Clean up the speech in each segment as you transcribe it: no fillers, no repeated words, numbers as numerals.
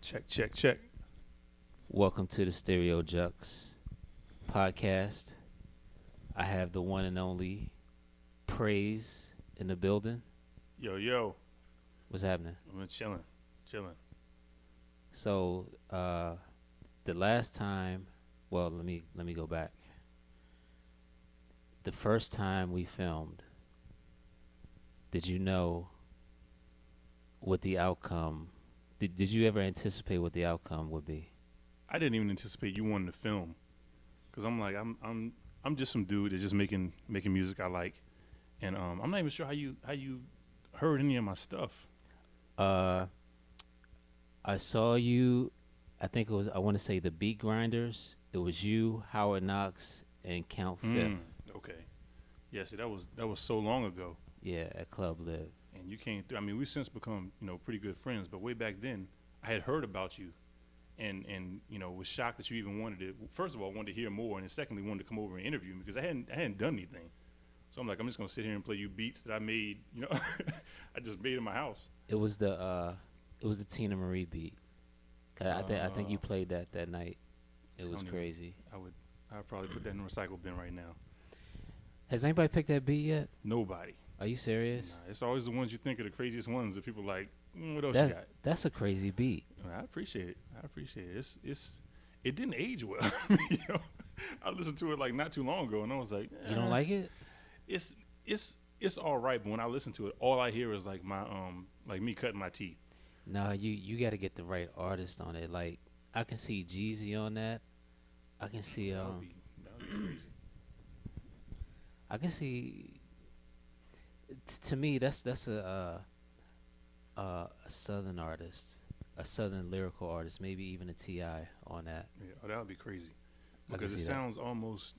Check, check, check. Welcome to the Stereo Jux podcast. I have the one and only Praise in the building. Yo, yo. What's happening? I'm chilling, chilling. So, the last time, well, let me go back. The first time we filmed, did you know what the outcome? Did you ever anticipate what the outcome would be? I didn't even anticipate you wanting to film, cause I'm just some dude that's just making music I like, and I'm not even sure how you heard any of my stuff. Uh, I saw you. I think it was. I want to say the Beat Grinders. It was you, Howard Knox, and Count Fifth. Okay. Yeah, see, that was so long ago, Yeah, at Club Live. and you came through. I mean, we've since become pretty good friends, but way back then, I had heard about you, and was shocked that you even wanted to. First of all, wanted to hear more, and then secondly, wanted to come over and interview me because I hadn't done anything. So I'm like, I'm just gonna sit here and play you beats that I made. I just made in my house. It was the Tina Marie beat. 'Cause I think you played that night. It was crazy. I'd probably put that in the recycle bin right now. Has anybody picked that beat yet? Nobody. Are you serious? Nah, it's always the ones you think are the craziest ones that people like. What else you got? That's a crazy beat. I appreciate it. It didn't age well. I listened to it like not too long ago, and I was like, You don't like it? It's all right, but when I listen to it, all I hear is like my like me cutting my teeth. No, you got to get the right artist on it. Like I can see Jeezy on that. I can see That would be crazy. I can see. To me, that's a southern artist, a southern lyrical artist, maybe even a Ti on that. Yeah, that would be crazy I can because it see that. sounds almost.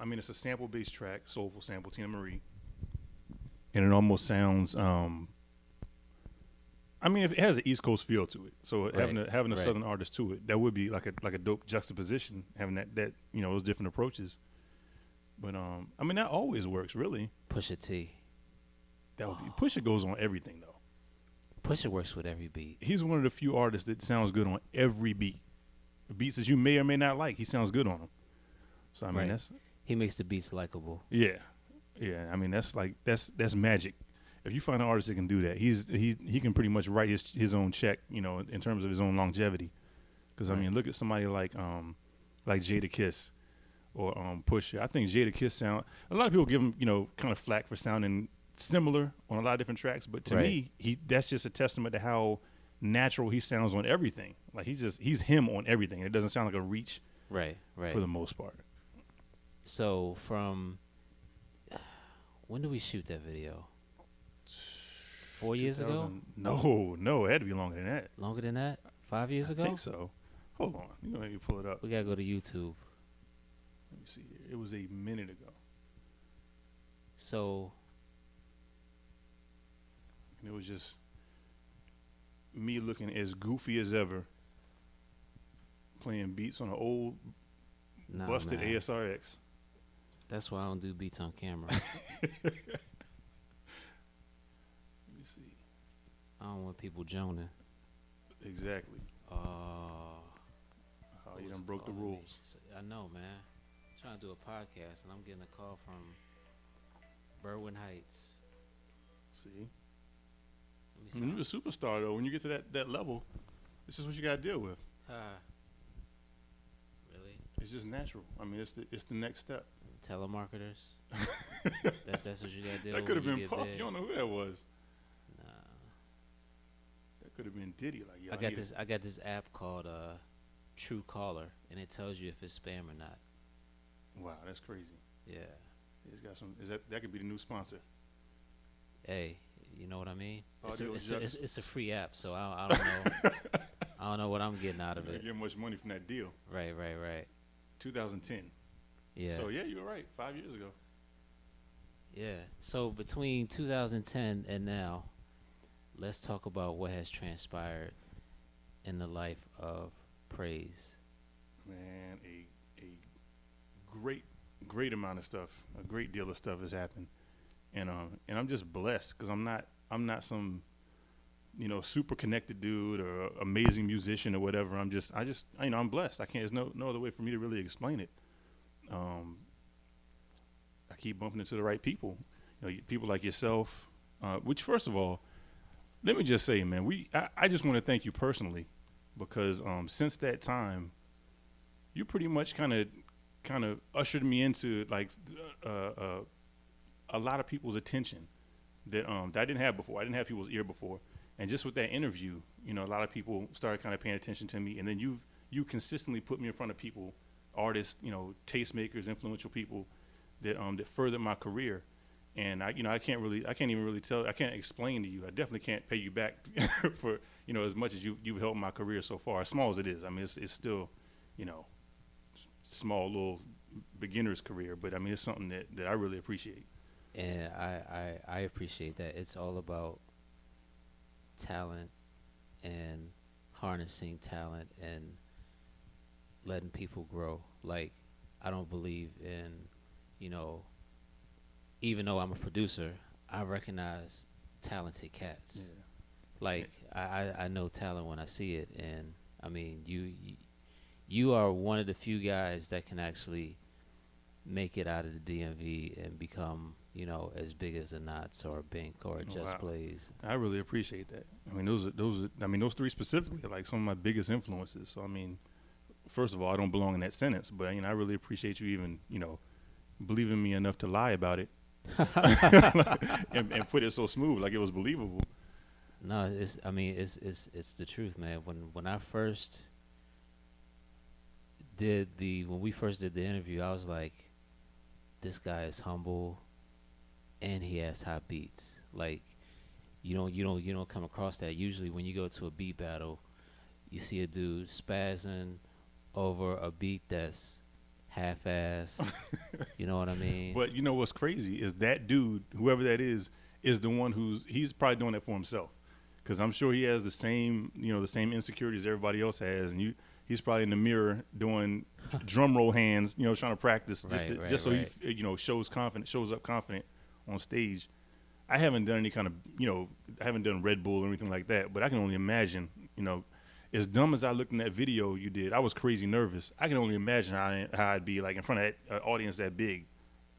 I mean, it's a sample-based track, soulful sample, Tina Marie, and it almost sounds. I mean, if it has an East Coast feel to it, so having a Right. southern artist to it, that would be like a dope juxtaposition. Having that those different approaches, but I mean that always works really. Pusha T. That would be Pusha goes on everything though. Pusha works with every beat. He's one of the few artists that sounds good on every beat. The beats that you may or may not like, he sounds good on them. So I mean Right. He makes the beats likable. yeah. I mean that's magic. If you find an artist that can do that, he can pretty much write his own check, in terms of his own longevity. Because I Right. mean, look at somebody like Jada Kiss or Pusha. I think Jada Kiss sound. A lot of people give him kind of flack for sounding similar on a lot of different tracks, but to Right. me, that's just a testament to how natural he sounds on everything. Like he's him on everything. It doesn't sound like a reach Right. for the most part. So from when did we shoot that video? 4 years ago? 2000 No, it had to be longer than that. Longer than that? 5 years I ago? think so. Hold on, you let me pull it up. We gotta go to YouTube. Let me see here. It was a minute ago, So and it was just me looking as goofy as ever, playing beats on an old nah, busted man. ASRX. That's why I don't do beats on camera. Let me see. I don't want people joning. Exactly. Oh, How you done broke the rules. I know, man. I'm trying to do a podcast and I'm getting a call from Berwyn Heights. See, Let me when you're a superstar though, when you get to that level, this is what you got to deal with. Really? It's just natural. I mean, it's the next step. Telemarketers? that's what you gotta do. That could have when been you get Puff. there. You don't know who that was. Nah. That could have been Diddy. Like, yo, I got this app called True Caller, and it tells you if it's spam or not. Wow, that's crazy. Yeah. It's got some. That could be the new sponsor? Hey, you know what I mean? Audio It's a free app, so I don't know. I don't know what I'm getting out of Not it. getting much money from that deal. Right. 2010. Yeah. So yeah, you were right. 5 years ago. Yeah. So between 2010 and now, let's talk about what has transpired in the life of Praise. Man, a great amount of stuff, a great deal of stuff has happened, and I'm just blessed because I'm not some super connected dude or amazing musician or whatever. I'm blessed. I can't. There's no other way for me to really explain it. I keep bumping into the right people. People like yourself. Which, first of all, let me just say, man, I just want to thank you personally because since that time, you pretty much kind of ushered me into like a lot of people's attention that I didn't have before. I didn't have people's ear before, and just with that interview, a lot of people started kind of paying attention to me, and then you consistently put me in front of people, artists, tastemakers, influential people that furthered my career. And I can't even really tell. I can't explain to you. I definitely can't pay you back for as much as you've helped my career so far, as small as it is. I mean, it's still, small little beginner's career, but I mean, it's something that I really appreciate. And I appreciate that. It's all about talent and harnessing talent and letting people grow. Like, I don't believe in, even though I'm a producer, I recognize talented cats. Yeah. Like, I know talent when I see it. And, I mean, you are one of the few guys that can actually make it out of the DMV and become, as big as a Knots or a Bink or a Just Wow. Blaze. I really appreciate that. I mean, those three specifically are like some of my biggest influences. So I mean, first of all, I don't belong in that sentence, but I really appreciate you even, believing me enough to lie about it and put it so smooth, like it was believable. No, it's the truth, man. When I first when we first did the interview, I was like, this guy is humble and he has hot beats. Like, you don't come across that. Usually when you go to a beat battle, you see a dude spazzing over a beat that's half-ass. You know what I mean? But what's crazy is that dude, whoever that is the one he's probably doing that for himself, because I'm sure he has the same insecurities everybody else has, and he's probably in the mirror doing drum roll hands, trying to practice so right. he shows up confident on stage. I haven't done any kind of I haven't done Red Bull or anything like that, but I can only imagine, as dumb as I looked in that video you did, I was crazy nervous. I can only imagine how I'd be like in front of that audience that big,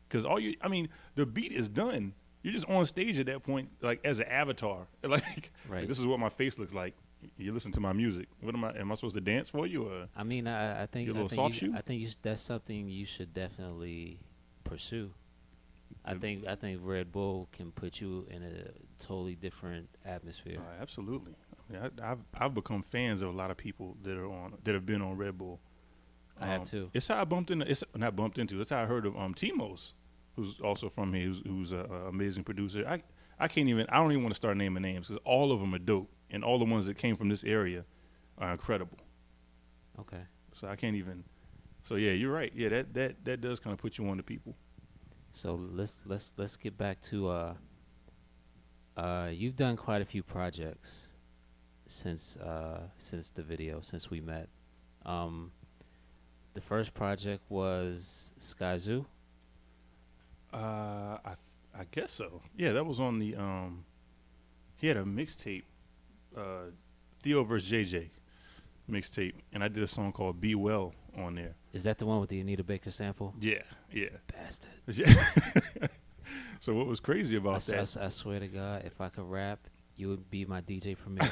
because the beat is done. You're just on stage at that point, like as an avatar, like this is what my face looks like. You listen to my music. Am I supposed to dance for you? Or I mean, I think you a little soft shoe? I think that's something you should definitely pursue. I think Red Bull can put you in a totally different atmosphere. Absolutely. I've become fans of a lot of people that have been on Red Bull. I have too. It's how I bumped into. It's not bumped into. It's how I heard of Timos, who's also from here, who's an amazing producer. I don't even want to start naming names because all of them are dope, and all the ones that came from this area are incredible. Okay. So I can't even. So yeah, you're right. Yeah, that does kind of put you on to people. So let's get back to you've done quite a few projects since the video, since we met. The first project was Sky Zoo. I guess so. Yeah, that was on the he had a mixtape, Theo vs. JJ mixtape, and I did a song called Be Well on there. Is that the one with the Anita Baker sample? Yeah. Bastard. So what was crazy about that? I swear to God, if I could rap, you would be my DJ Premier.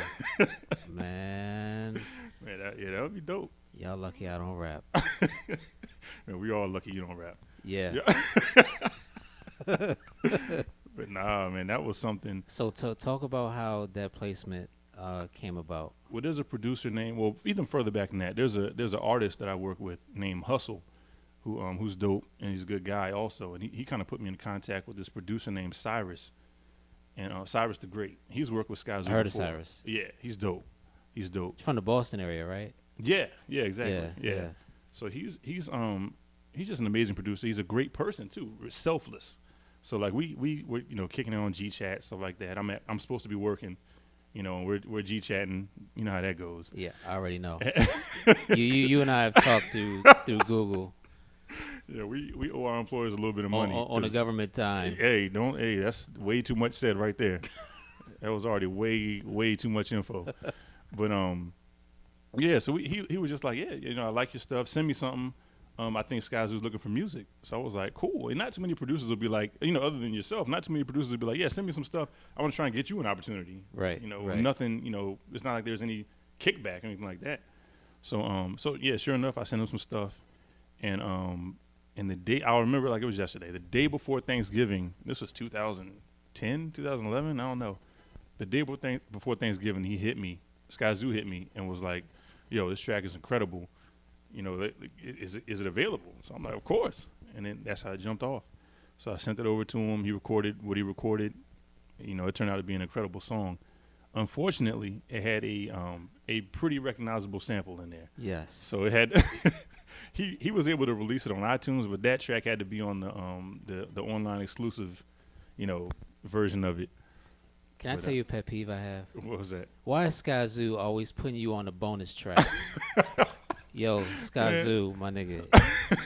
Man, that would be dope. y'all lucky I don't rap. Man, we all lucky you don't rap. Yeah. But nah, man, that was something. So talk about how that placement came about. Well, there's a producer named, well, even further back than that, there's an artist that I work with named Hustle, who's dope, and he's a good guy also, and he kind of put me in contact with this producer named Cyrus, and Cyrus the Great. He's worked with Sky Zoo I heard before. of Cyrus. Yeah, he's dope. He's dope. He's from the Boston area, right? Yeah, exactly. Yeah. So he's just an amazing producer. He's a great person too, selfless. So like we're kicking it on GChat, stuff like that. I'm supposed to be working, and we're GChatting. You know how that goes. Yeah, I already know. you and I have talked through Google. Yeah, we owe our employers a little bit of money on the government time. Hey, that's way too much said right there. That was already way too much info. But yeah. So he was just like, yeah, I like your stuff. Send me something. I think Skyzoo's looking for music. So I was like, cool. And not too many producers will be like, other than yourself, not too many producers will be like, yeah, send me some stuff. I want to try and get you an opportunity. Right. Right. Nothing. It's not like there's any kickback or anything like that. So yeah, sure enough, I sent him some stuff, and the day I remember like it was yesterday, the day before Thanksgiving. This was 2010, 2011. I don't know. The day before Thanksgiving, he hit me. Skyzoo hit me and was like, "Yo, this track is incredible. Is it available?" So I'm like, "Of course." And then that's how it jumped off. So I sent it over to him. He recorded what he recorded. It turned out to be an incredible song. Unfortunately, it had a pretty recognizable sample in there. Yes. So it had he was able to release it on iTunes, but that track had to be on the online exclusive, version of it. Can I tell you a pet peeve I have? What was that? Why is Skyzoo always putting you on a bonus track? Yo, Skyzoo, my nigga,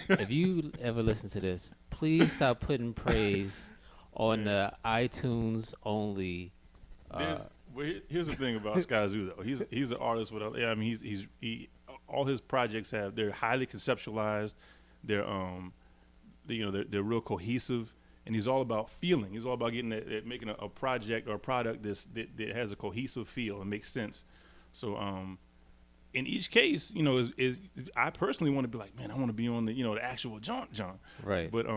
if you ever listen to this, please stop putting praise on the iTunes only. Here's the thing about Skyzoo though. He's an artist with all his projects they're highly conceptualized. They're they're real cohesive, and he's all about feeling. He's all about making a project or a product that has a cohesive feel and makes sense. So in each case, I personally want to be like, man, I want to be on the actual John. Right. But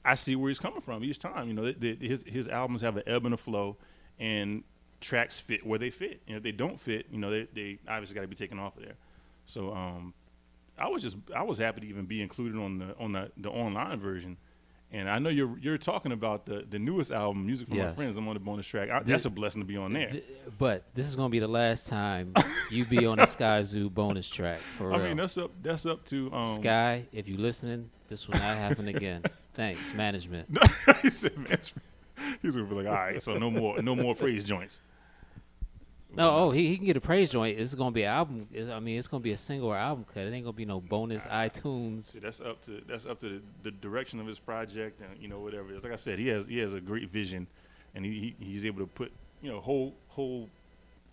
I see where he's coming from each time. His albums have an ebb and a flow, and tracks fit where they fit. If they don't fit, they obviously got to be taken off of there. So I was happy to even be included on the online version. And I know you're talking about the newest album, Music from My Friends. I'm on the bonus track. That's a blessing to be on there. But this is gonna be the last time you be on a Skyzoo bonus track for real. I mean, that's up to Sky. If you listening, this will not happen again. Thanks, management. He said management. He's gonna be like, all right, so no more praise joints. No, he can get a praise joint. It's gonna be an album. It's gonna be a single or album cut. It ain't gonna be no bonus iTunes. See, that's up to the direction of his project and whatever it is. Like I said, he has a great vision, and he's able to put whole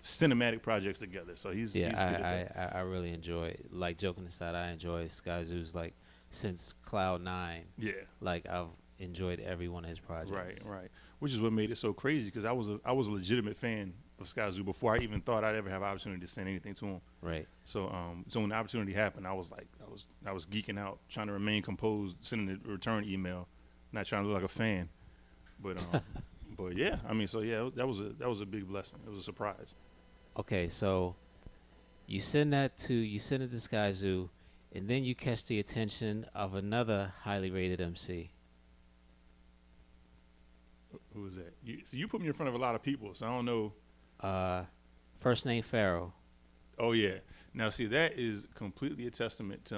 cinematic projects together. So he's good at that. I really enjoy it. Like, joking aside, I enjoy Skyzoo's like since Cloud 9. Yeah. Like, I've enjoyed every one of his projects. Right. Which is what made it so crazy, because I was a legitimate fan of Skyzoo before I even thought I'd ever have an opportunity to send anything to him. Right. So when the opportunity happened, I was geeking out, trying to remain composed, sending a return email, not trying to look like a fan. But but yeah, that was a big blessing. It was a surprise. Okay, so you send it to Skyzoo, and then you catch the attention of another highly rated MC. Who was that? You put me in front of a lot of people, so I don't know. First name Pharaoh. Oh yeah. Now see, that is completely a testament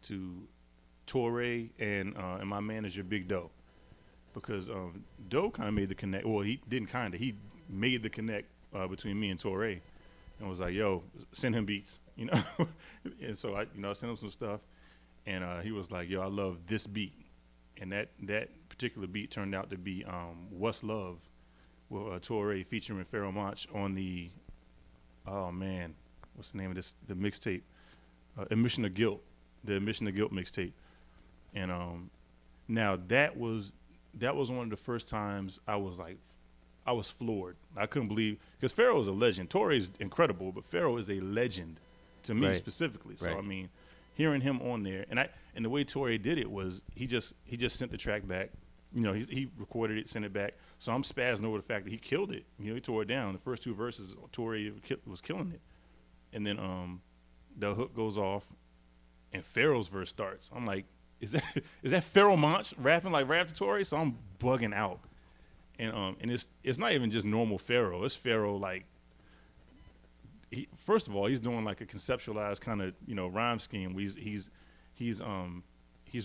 to Torre and my manager Big Doe, because Doe kind of made the connect. Well, he didn't kind of. He made the connect between me and Torre, and was like, "Yo, send him beats," And so I sent him some stuff, and he was like, "Yo, I love this beat," and that particular beat turned out to be "What's Love," with Torre featuring Pharoah Monch on the, oh man, what's the name of this? The mixtape, Admission of Guilt, the Admission of Guilt mixtape, and now that was one of the first times I was floored. I couldn't believe, because Pharoah is a legend. Torre is incredible, but Pharoah is a legend to me specifically. So I mean, hearing him on there, and the way Torre did it was he just sent the track back. He recorded it, sent it back. So I'm spazzing over the fact that he killed it. He tore it down. The first two verses, Torre was killing it. And then the hook goes off, and Pharaoh's verse starts. I'm like, is that Pharoah Monch rapping like Rap to Torre? So I'm bugging out. And it's not even just normal Pharoah. It's Pharoah like, first of all, he's doing like a conceptualized kind of rhyme scheme. He's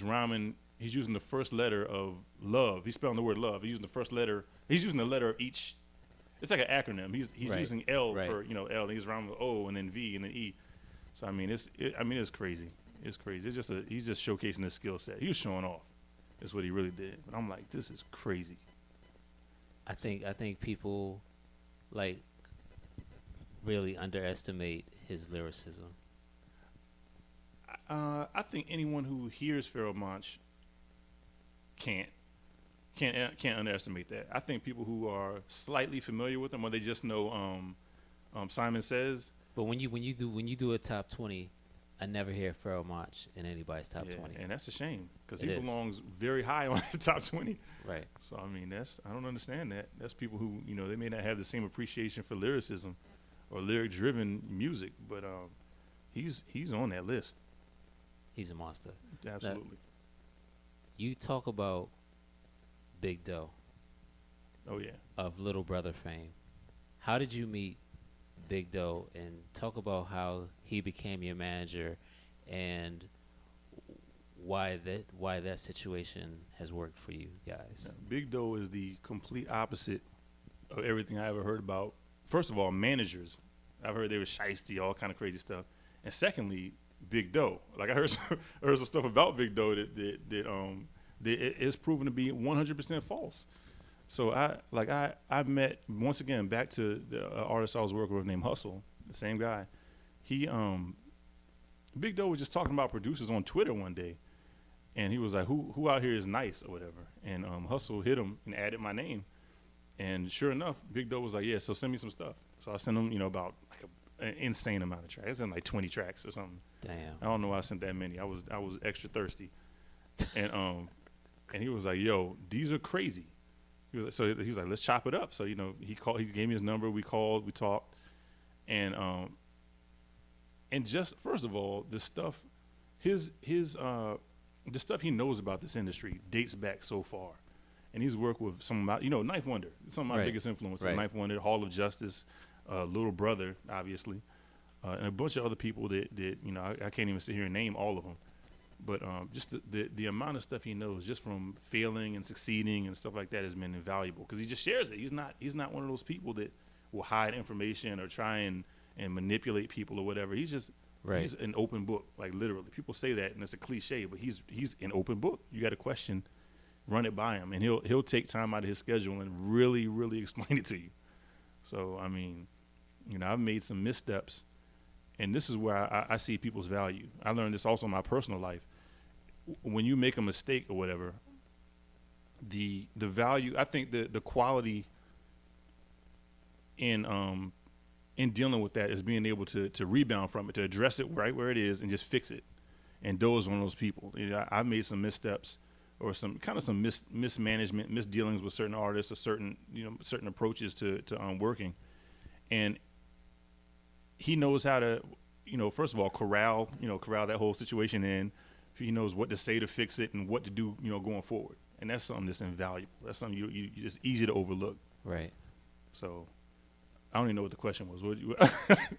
rhyming. He's using the first letter of love. He's spelling the word love. He's using the first letter. He's using the letter of each. It's like an acronym. He's using L for L. And he's rhyming with O, and then V, and then E. So it's crazy. It's crazy. He's just showcasing his skill set. He was showing off. That's what he really did. But I'm like, this is crazy. I think people like really underestimate his lyricism? I think anyone who hears Pharoah Monch can't can't underestimate that. I think people who are slightly familiar with him, or they just know Simon Says. But when you do a top 20, I never hear Pharoah Monch in anybody's top 20. And that's a shame because It he is. belongs very high on the top 20. Right. So I mean, I don't understand that. That's people who they may not have the same appreciation for lyricism or lyric-driven music, but he's on that list. He's a monster. Absolutely. You talk about Big Doe Oh yeah. of Little Brother fame. How did you meet Big Doe, and talk about how he became your manager and why that situation has worked for you guys? Yeah, Big Doe is the complete opposite of everything I ever heard about. First of all, managers. I've heard they were shiesty, all kind of crazy stuff. And secondly, Big Doe. Like I heard heard some stuff about Big Doe that is proven to be 100% false. So I met, once again, back to the artist I was working with named Hustle, the same guy. He Big Doe was just talking about producers on Twitter one day, and he was like, who out here is nice or whatever. And Hustle hit him and added my name. And sure enough, Big Doe was like, yeah, so send me some stuff. So I sent him, about like an insane amount of tracks. I sent like 20 tracks or something. Damn. I don't know why I sent that many. I was extra thirsty. And he was like, yo, these are crazy. He was like, let's chop it up. So, he gave me his number, we called, we talked. And just first of all, the stuff the stuff he knows about this industry dates back so far. And he's worked with some of my, Knife Wonder, some of my biggest influences. Right. Knife Wonder, Hall of Justice, Little Brother, obviously, and a bunch of other people that I can't even sit here and name all of them. But just the amount of stuff he knows, just from failing and succeeding and stuff like that, has been invaluable because he just shares it. He's not one of those people that will hide information or try and manipulate people or whatever. He's just he's an open book, like literally. People say that and it's a cliche, but he's an open book. You got a question, run it by him, and he'll take time out of his schedule and really, really explain it to you. So I mean, I've made some missteps, and this is where I see people's value. I learned this also in my personal life. When you make a mistake or whatever, the value, I think the quality in dealing with that is being able to rebound from it, to address it right where it is and just fix it. And Doe is one of those people. I made some missteps or some mismanagement, misdealings with certain artists or certain approaches to working. And he knows how to, first of all, corral that whole situation in. He knows what to say to fix it and what to do, going forward. And that's something that's invaluable. That's something you just easy to overlook. Right. So I don't even know what the question was.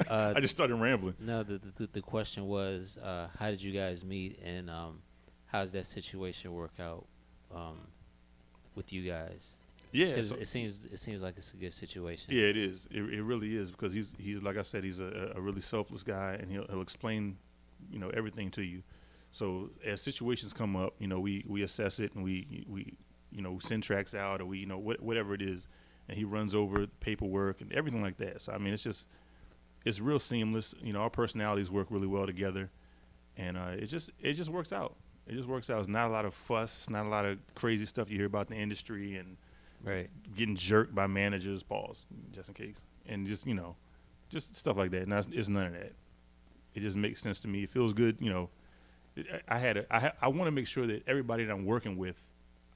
I just started rambling. No, the question was, how did you guys meet, and how does that situation work out with you guys? Yeah, because it seems like it's a good situation. Yeah, it is. It really is, because he's like I said, he's a really selfless guy, and he'll explain everything to you. So as situations come up, we assess it, and we send tracks out, or we whatever it is, and he runs over paperwork and everything like that. So I mean, it's real seamless. Our personalities work really well together, and it just works out. It just works out. It's not a lot of fuss. It's not a lot of crazy stuff you hear about the industry and getting jerked by managers. Pause, just in case, and just stuff like that. And it's none of that. It just makes sense to me. It feels good. I want to make sure that everybody that I'm working with,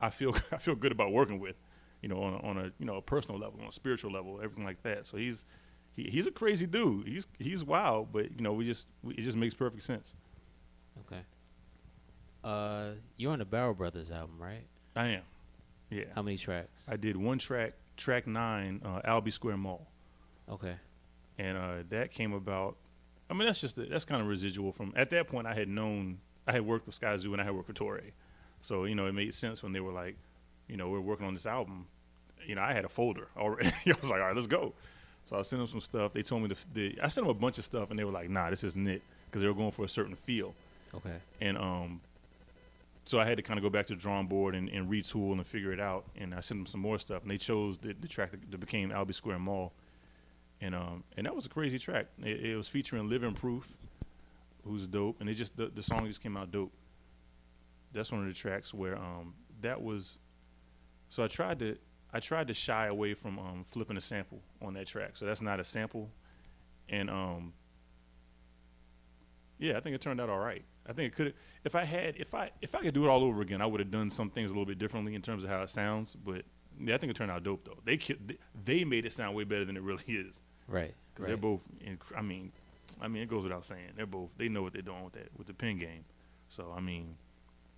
I feel good about working with, on a personal level, on a spiritual level, everything like that. So he's a crazy dude. He's wild, but it just makes perfect sense. Okay. You're on the Barrel Brothers album, right? I am. Yeah. How many tracks? I did one track 9, Albee Square Mall. Okay. And that came about. I mean, that's kind of residual from, at that point I had worked with Skyzoo and I had worked with Touré. So, it made sense when they were like, we're working on this album. I had a folder already. I was like, all right, let's go. So I sent them some stuff. They told me I sent them a bunch of stuff, and they were like, nah, this isn't it, because they were going for a certain feel. Okay. And so I had to kind of go back to the drawing board and retool and figure it out. And I sent them some more stuff, and they chose the track that became Albee Square Mall. and that was a crazy track. It was featuring Living Proof, who's dope, and it just the song just came out dope. That's one of the tracks where that was. So I tried to shy away from flipping a sample on that track. So that's not a sample, and yeah, I think it turned out all right. I think it could if I could do it all over again, I would have done some things a little bit differently in terms of how it sounds. But yeah, I think it turned out dope though. They made it sound way better than it really is. Right. Because they're both. I mean, it goes without saying. They know what they're doing with the pen game. So I mean,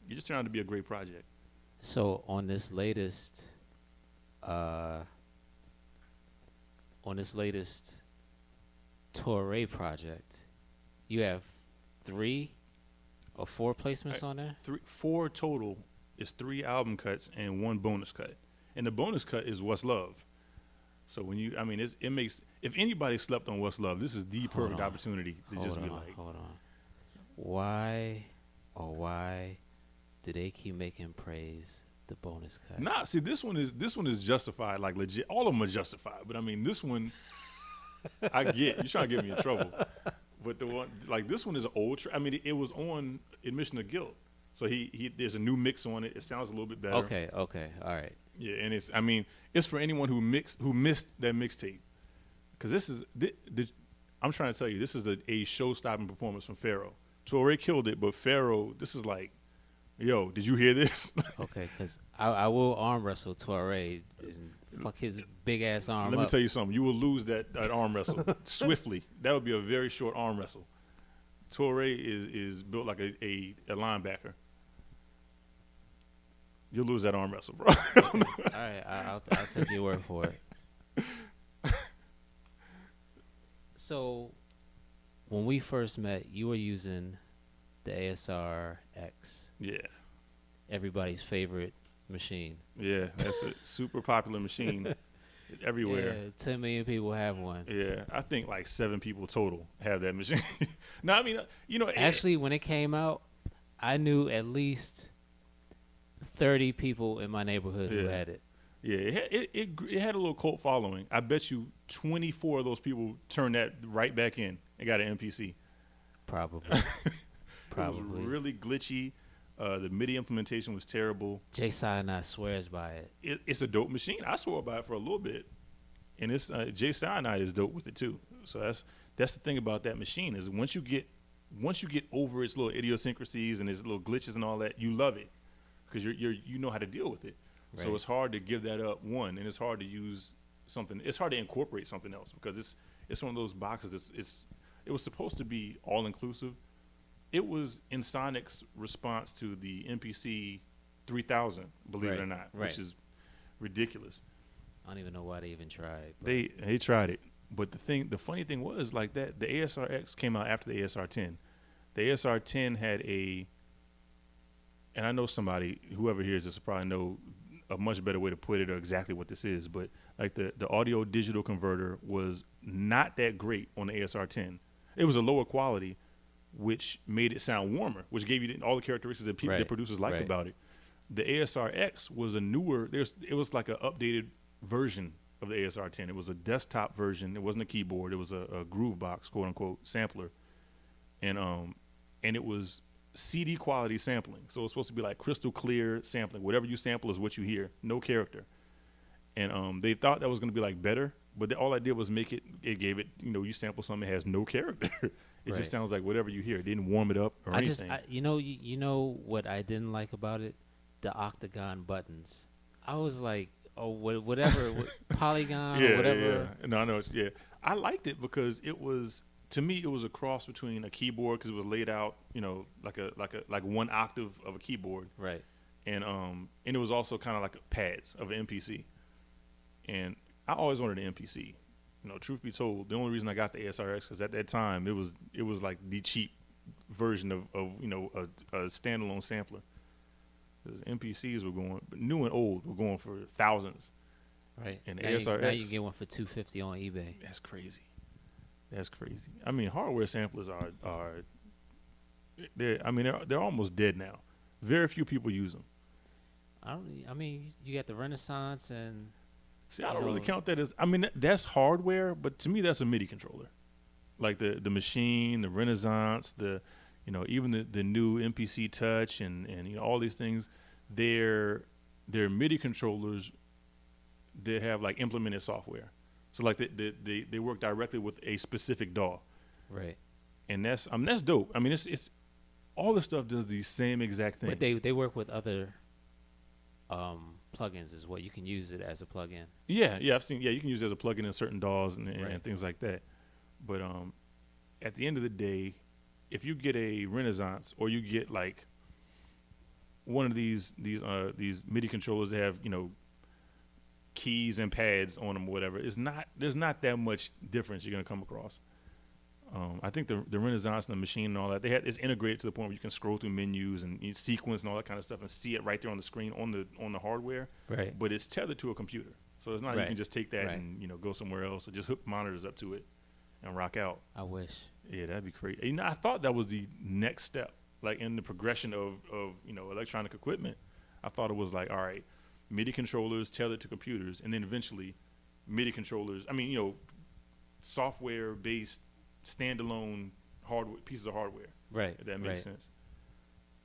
it just turned out to be a great project. So on this latest Torre project, you have 3 or 4 placements on there? 4 total is 3 album cuts and 1 bonus cut, and the bonus cut is What's Love. So when it makes, if anybody slept on What's Love, this is the perfect opportunity to just be like, hold on. Why do they keep making praise the bonus cut? Nah, see, this one is justified, like legit. All of them are justified, but I mean, this one, I get you're trying to get me in trouble, but the one like this one is an old. I mean, it was on Admission of Guilt, so he there's a new mix on it. It sounds a little bit better. Okay, all right. Yeah, and it's for anyone who missed that mixtape, because this is I'm trying to tell you, this is a show-stopping performance from Pharaoh. Torre killed it, but Pharaoh, this is like, yo, did you hear this? Okay, because I will arm wrestle Torre and fuck his big ass arm Let me up. tell you something. You will lose that arm wrestle swiftly. That would be a very short arm wrestle. Torre is built like a linebacker. You'll lose that arm wrestle, bro. All right, I'll take your word for it. So, when we first met, you were using the ASR X. Yeah. Everybody's favorite machine. Yeah, that's a super popular machine everywhere. Yeah, 10 million people have one. Yeah, I think like 7 people total have that machine. No, I mean, Actually, when it came out, I knew at least 30 people in my neighborhood who had it. Yeah, it had a little cult following. I bet you 24 of those people turned that right back in and got an MPC. Probably. It was really glitchy. The MIDI implementation was terrible. Jay Cyanide swears by it. It's a dope machine. I swore by it for a little bit, and it's Jay Cyanide is dope with it too. So that's the thing about that machine is once you get over its little idiosyncrasies and its little glitches and all that, you love it because you know how to deal with it. Right. So it's hard to give that up, one, and it's hard to use something. It's hard to incorporate something else because it's one of those boxes. It was supposed to be all inclusive. It was Insonic's response to the MPC 3000, believe it or not, which is ridiculous. I don't even know why they even tried. They tried it, but the funny thing was like that the ASRX came out after the ASR10. The ASR10 had and I know somebody, whoever hears this will probably know a much better way to put it or exactly what this is, but like the audio digital converter was not that great on the ASR10. It was a lower quality, which made it sound warmer, which gave you all the characteristics that the producers liked about it. The ASRX was a newer, it was like an updated version of the ASR10. It was a desktop version. It wasn't a keyboard. It was a groove box, quote unquote, sampler. And it was CD quality sampling. So it was supposed to be like crystal clear sampling. Whatever you sample is what you hear, no character. And they thought that was going to be like better, but all I did was it gave it, you sample something that has no character. It just sounds like whatever you hear. It didn't warm it up or anything. You know what I didn't like about it? The octagon buttons. I was like, oh, whatever, polygon or whatever. Yeah. No, I know. Yeah. I liked it because to me, it was a cross between a keyboard because it was laid out, like one octave of a keyboard. Right. And it was also kind of like pads of an MPC. And I always wanted an MPC. Truth be told, the only reason I got the ASRX because at that time it was like the cheap version of a standalone sampler. Because MPCs were going, new and old, were going for thousands. Right. And now ASRX, now you get one for $250 on eBay. That's crazy. I mean, hardware samplers they're almost dead now. Very few people use them. You got the Renaissance and See, I You don't really know, count that as. I mean, that's hardware, but to me, that's a MIDI controller. Like the machine, the Renaissance, even the new MPC Touch, and all these things. They're MIDI controllers that have like implemented software. So like they work directly with a specific DAW, right. and that's dope. I mean, it's all the stuff does the same exact thing. But they work with other plugins as well. You can use it as a plugin. Yeah, I've seen. Yeah, you can use it as a plugin in certain DAWs and Right. things like that. But at the end of the day, if you get a Renaissance or you get like one of these MIDI controllers that have keys and pads on them or whatever, there's not that much difference you're gonna come across. I think the Renaissance and the machine and all that it's integrated to the point where you can scroll through menus and sequence and all that kind of stuff and see it right there on the screen on the hardware. Right. But it's tethered to a computer, so it's not you Right. can just take that Right. and go somewhere else or just hook monitors up to it and rock out. I wish. Yeah, that'd be crazy. I thought that was the next step, like in the progression of electronic equipment. I thought it was like, all right, MIDI controllers tethered to computers, and then eventually MIDI controllers. I mean, software based standalone hardware pieces of hardware. Right. If that makes right. sense.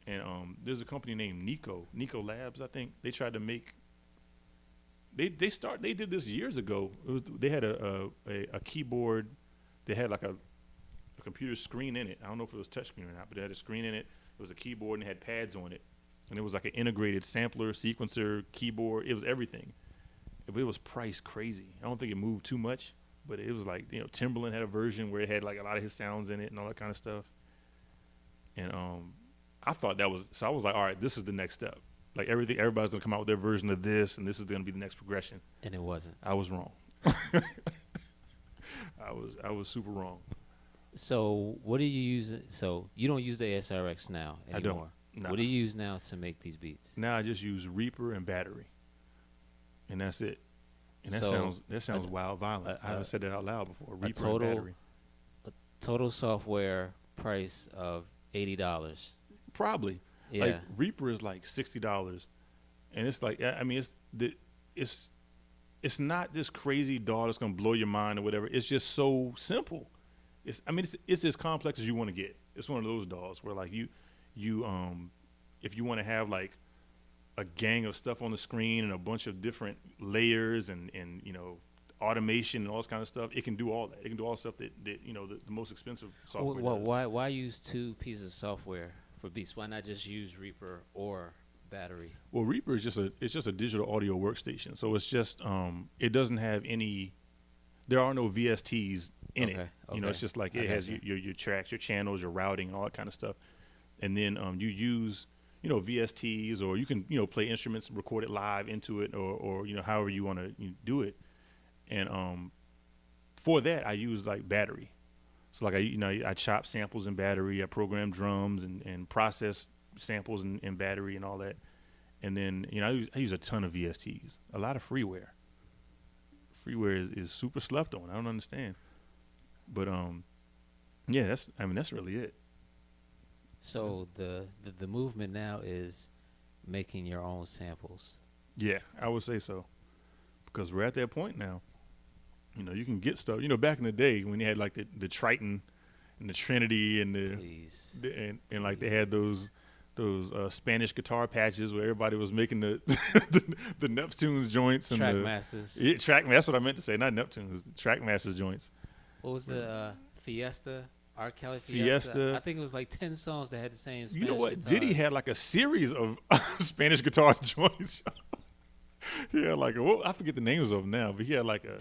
And there's a company named Nico Labs. I think they tried to make. They did this years ago. They had a keyboard. They had like a computer screen in it. I don't know if it was touchscreen or not, but it had a screen in it. It was a keyboard and it had pads on it, and it was like an integrated sampler, sequencer, keyboard. It was everything. But it was priced crazy. I don't think it moved too much, but it was like Timbaland had a version where it had like a lot of his sounds in it and all that kind of stuff. And I thought that was so. I was like, all right, this is the next step. Like everybody's gonna come out with their version of this, and this is gonna be the next progression. And it wasn't. I was wrong. I was super wrong. So what do you use? So you don't use the ASRX now anymore. I don't. Nah. What do you use now to make these beats? Now I just use Reaper and Battery, and that's it. And that So, sounds wild, violent. I haven't said that out loud before. Reaper total- and Battery. Total software price of $80. Probably. Yeah. Like Reaper is like $60, and it's like I mean it's not this crazy DAW that's gonna blow your mind or whatever. It's just so simple. It's as complex as you want to get. It's one of those DAWs where like you if you want to have like a gang of stuff on the screen and a bunch of different layers and automation and all this kind of stuff, it can do all that. It can do all the stuff that the most expensive software does. Why use two pieces of software for beats? Why not just use Reaper or Battery? Well, Reaper is just a digital audio workstation. So it's just it doesn't have any. There are no VSTs in it. It's just like it has your tracks, your channels, your routing, and all that kind of stuff. And then you use VSTs, or you can play instruments, record it live into it, or however you want to do it. And for that I use like Battery. So like I chop samples in Battery, I program drums and process samples in Battery and all that. And then I use a ton of VSTs, a lot of freeware. Freeware is super slept on. I don't understand. But yeah, that's really it. So the movement now is making your own samples. Yeah, I would say so, because we're at that point now. You can get stuff. Back in the day when they had like the Triton and the Trinity and Please. and like they had those Spanish guitar patches where everybody was making the the Neptunes joints and Trackmasters. That's what I meant to say, not Neptunes, Trackmasters joints. What was the Fiesta? R. Kelly Fiesta. I think it was like 10 songs that had the same Spanish You know what? guitars. Diddy had like a series of Spanish guitar joints. He had like I forget the names of them now, but he had like a.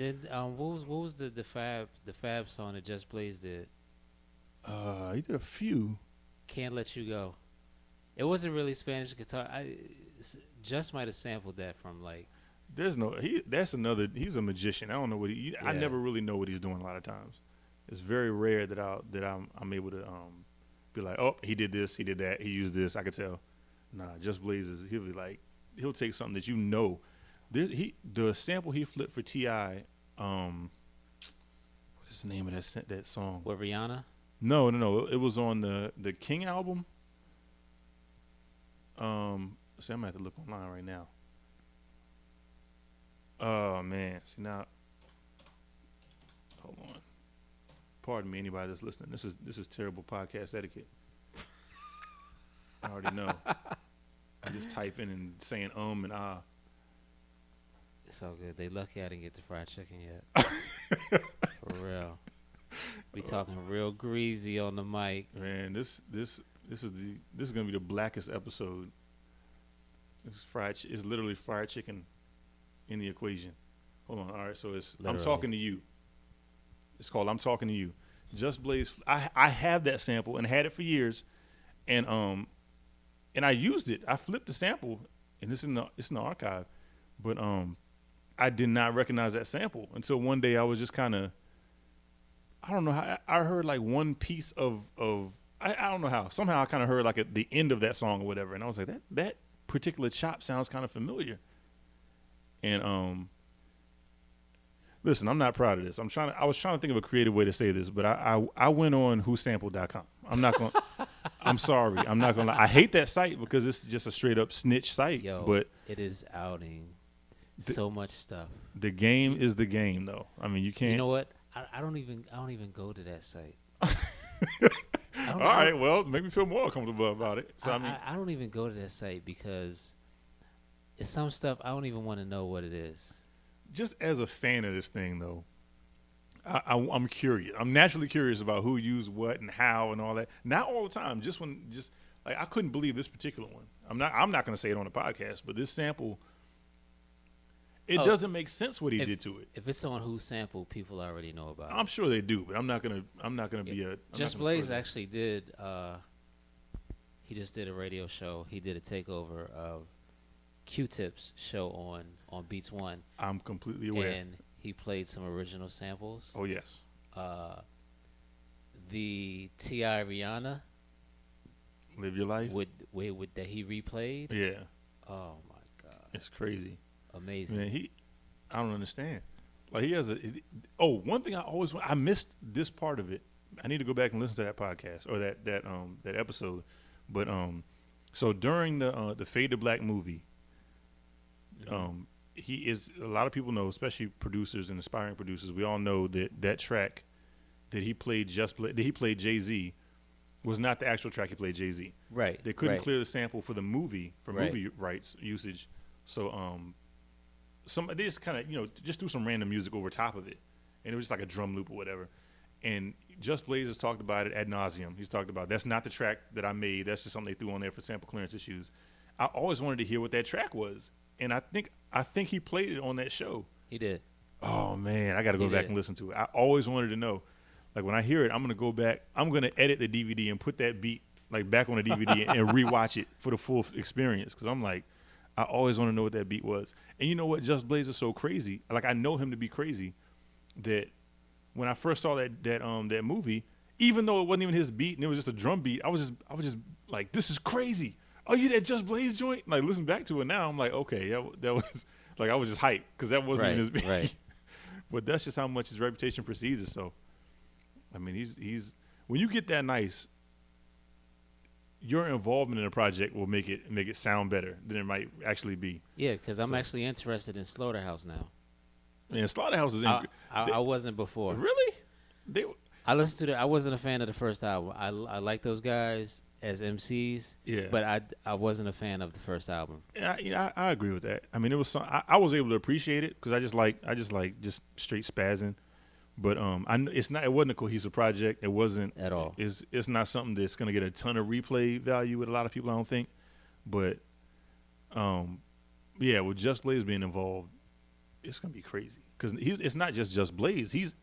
What was the Fab song that Just Blaze did? He did a few. Can't Let You Go. It wasn't really Spanish guitar. Just might have sampled that from like. He's a magician. I don't know what I never really know what he's doing a lot of times. It's very rare that I'm able to be like, oh, he did this, he did that, he used this. I could tell. Nah, Just Blaze he'll be like, he'll take something that the sample he flipped for T.I. What is the name of that song? What, Rihanna? No. It was on the King album. See, I'm gonna have to look online right now. Oh man, see now. Hold on. Pardon me, anybody that's listening. This is terrible podcast etiquette. I already know. I'm just typing and saying and ah. It's all good. They lucky I didn't get the fried chicken yet. For real. We talking real greasy on the mic. Man, this is gonna be the blackest episode. It's literally fried chicken in the equation. Hold on. All right, so it's Literally. I'm talking to you. It's called I'm Talking to You. Just Blaze. I have that sample and had it for years, and I used it. I flipped the sample, and it's in the archive, but I did not recognize that sample until one day I was just kind of, I don't know how, I heard like one piece of I don't know how, somehow I kind of heard like at the end of that song or whatever, and I was like that particular chop sounds kind of familiar, and listen, I'm not proud of this. I was trying to think of a creative way to say this, but I went on whosampled.com. I'm not going I'm sorry. I'm not going to lie. I hate that site because it's just a straight up snitch site. Yo, but it is outing so much stuff. The game is the game, though. I mean, you can't. You know what? I don't even go to that site. All right. Well, make me feel more comfortable about it. So I don't even go to that site because it's some stuff I don't even want to know what it is. Just as a fan of this thing, though, I'm curious. I'm naturally curious about who used what and how and all that. Not all the time. Just like I couldn't believe this particular one. I'm not going to say it on the podcast, but this sample, it doesn't make sense what he did to it. If it's on Who Sampled, people already know about it. I'm sure they do, but I'm not gonna be a. Just Blaze actually did. He just did a radio show. He did a takeover of Q-Tip's show on Beats One. I'm completely aware. And he played some original samples. Oh yes. The T.I. Rihanna. Live Your Life. With that he replayed. Yeah. Oh my God. It's crazy. Amazing. Man, I don't understand. Like he has one thing I missed this part of it. I need to go back and listen to that podcast or that episode. But so during the Fade to Black movie, he is, a lot of people know, especially producers and aspiring producers, we all know that track that he played Jay-Z was not the actual track he played Jay-Z. Right. They couldn't clear the sample for the movie movie rights usage. So they just kind of, just do some random music over top of it. And it was just like a drum loop or whatever. And Just Blaze has talked about it ad nauseum. He's talked about, that's not the track that I made. That's just something they threw on there for sample clearance issues. I always wanted to hear what that track was. And I think he played it on that show. He did. Oh, man, I got to go back and listen to it. I always wanted to know. Like, when I hear it, I'm going to go back. I'm going to edit the DVD and put that beat, like, back on the DVD and rewatch it for the full experience. Because I'm like, I always want to know what that beat was. And you know what? Just Blaze is so crazy. Like, I know him to be crazy that when I first saw that movie, even though it wasn't even his beat and it was just a drum beat, I was just like, this is crazy. Oh, you that Just Blaze joint? Like, listen back to it now, I'm like, okay, that was like, I was just hyped because that wasn't even his beat. Right. But that's just how much his reputation precedes it. So, I mean, he's when you get that nice, your involvement in a project will make it sound better than it might actually be. Yeah, because I'm actually interested in Slaughterhouse now. And Slaughterhouse is I wasn't before. Really? I listened to I wasn't a fan of the first album. I like those guys as MCs. Yeah. But I wasn't a fan of the first album. Yeah, I agree with that. I mean, it was I was able to appreciate it because I just like straight spazzing. But it wasn't a cohesive project. It wasn't at all. It's not something that's gonna get a ton of replay value with a lot of people, I don't think. But yeah, with Just Blaze being involved, it's gonna be crazy because it's not just Blaze. He's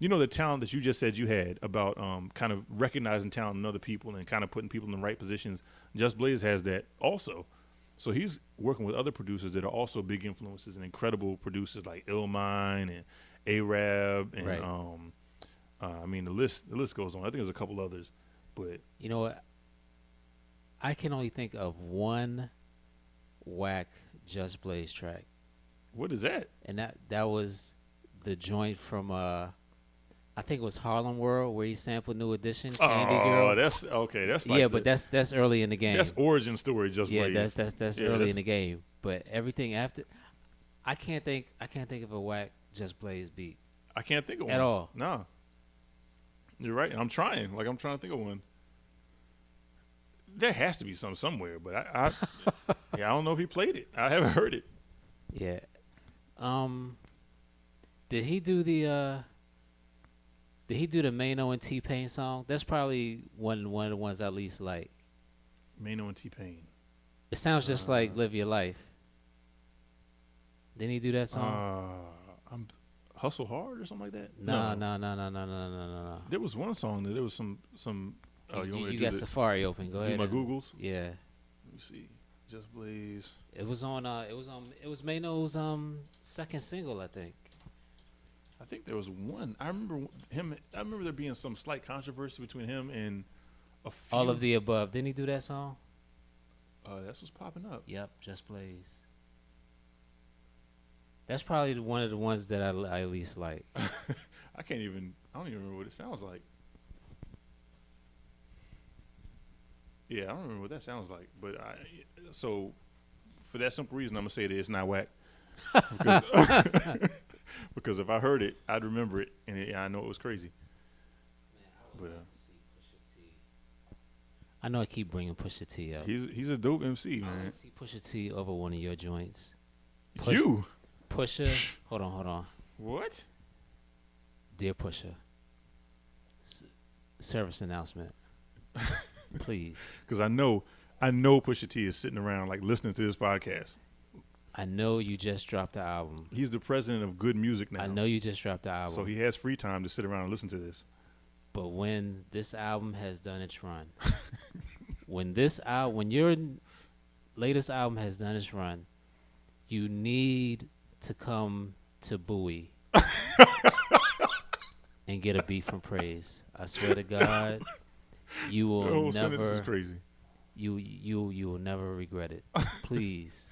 the talent that you just said you had about kind of recognizing talent in other people and kind of putting people in the right positions. Just Blaze has that also. So he's working with other producers that are also big influences and incredible producers like Illmind and Arab and right. I mean the list goes on. I think there's a couple others, but you know what? I can only think of one whack Just Blaze track. What is that? And that was the joint from I think it was Harlem World where he sampled New Edition, Candy Girl. Oh, that's okay. That's like but that's early in the game. That's origin story. Just Blaze. That's early in the game. But everything after, I can't think of a whack Just Blaze beat I can't think of one at all. No, you're right. And I'm trying. Like I'm trying to think of one. There has to be some somewhere, but yeah, I don't know if he played it. I haven't heard it. Yeah. Did he do the Mano and T-Pain song? That's probably one of the ones I least like. Mano and T-Pain. It sounds just like Live Your Life. Didn't he do that song? I'm Hustle Hard or something like that. No. There was one song that there was some. Oh, you want me to You do got the, Safari open. Go do ahead. my and- Googles? Yeah. Let me see. Just Blaze. It was on. It was Mano's second single, I think. I think there was one. I remember him. I remember there being some slight controversy between him and a few. All of the above. Didn't he do that song? That's what's popping up. Yep, Just Blaze. That's probably one of the ones that I least like. I don't even remember what it sounds like. Yeah, I don't remember what that sounds like. But so for that simple reason, I'm gonna say that it's not whack. Because, because if I heard it, I'd remember it, and I know it was crazy. But I know I keep bringing Pusha T up. he's a dope MC, I man. want to see Pusha T over one of your joints. You Pusha, hold on. what? Dear Pusha, service announcement, please. Because I know Pusha T is sitting around like listening to this podcast. I know you just dropped the album. He's the president of Good Music now. I know you just dropped the album. So he has free time to sit around and listen to this. But when this album has done its run, when your latest album has done its run, you need to come to Bowie and get a beat from Praise. I swear to God, you The will whole sentence is never crazy. you will never regret it. Please.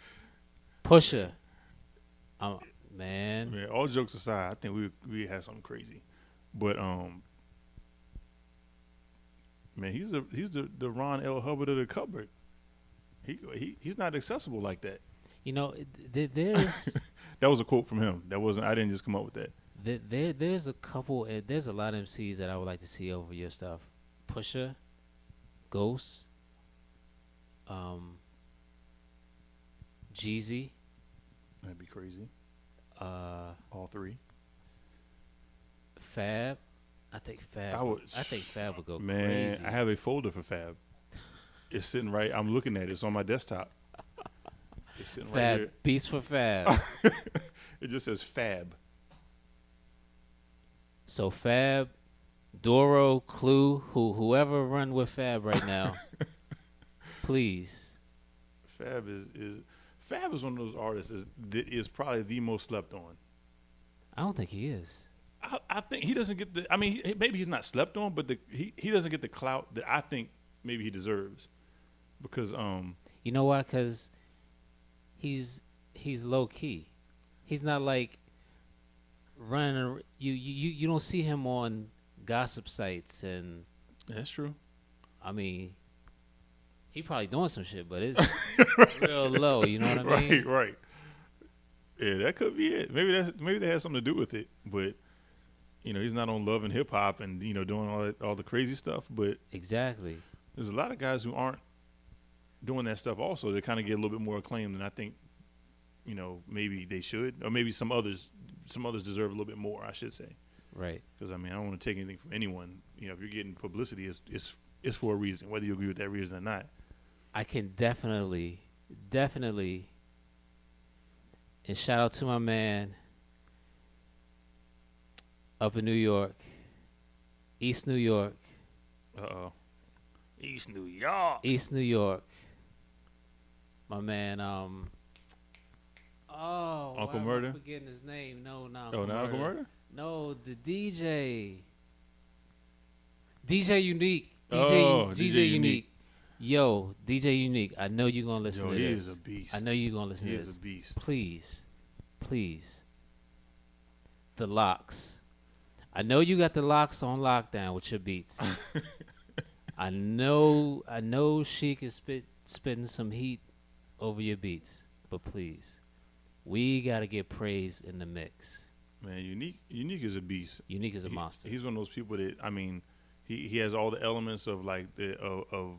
Pusha. Man. Man, all jokes aside, I think we had something crazy. But man, he's the Ron L. Hubbard of the cupboard. He's not accessible like that. You know, there's That was a quote from him. I didn't just come up with that. there's a lot of MCs that I would like to see over your stuff. Pusha, Ghost, Jeezy, That'd be crazy. uh, All three. Fab. I think Fab would go Man, crazy. I have a folder for Fab. It's sitting right. I'm looking at it. It's on my desktop. It's sitting right Fab, Beats for Fab. here. It just says Fab. So Fab, Doro, Clue, whoever run with Fab right now, please. Fab is one of those artists that is probably the most slept on. I don't think he is. I think he doesn't get the. I mean, maybe he's not slept on, but he doesn't get the clout that I think maybe he deserves, because You know why? Because he's low key. He's not like running. You don't see him on gossip sites, and that's true. I mean, he probably doing some shit, but it's real low. You know what I mean? Right. Yeah, that could be it. Maybe that has something to do with it, but. He's not on Love and Hip Hop and doing all the crazy stuff, but Exactly. there's a lot of guys who aren't doing that stuff also. They kind of get a little bit more acclaim than I think, maybe they should, or maybe some others deserve a little bit more, I should say. Right. Because I don't want to take anything from anyone. If you're getting publicity, it's for a reason, whether you agree with that reason or not. I can definitely, and shout out to my man up in New York, East New York. East New York. East New York. My man, Uncle why am I Murder? forgetting his name. No, not Oh, Uncle not Uncle Murder? No, the DJ. DJ Unique. Oh, DJ DJ Unique. Yo, DJ Unique. I know you're gonna listen Yo, to he this. is a beast. I know you're gonna listen He to is this. a beast. Please. The locks. I know you got the locks on lockdown with your beats. I know Sheik is spitting some heat over your beats, but please, We got to get praise in the mix. Man, Unique is a beast. Unique is a monster. He's one of those people that, I mean, he has all the elements of like of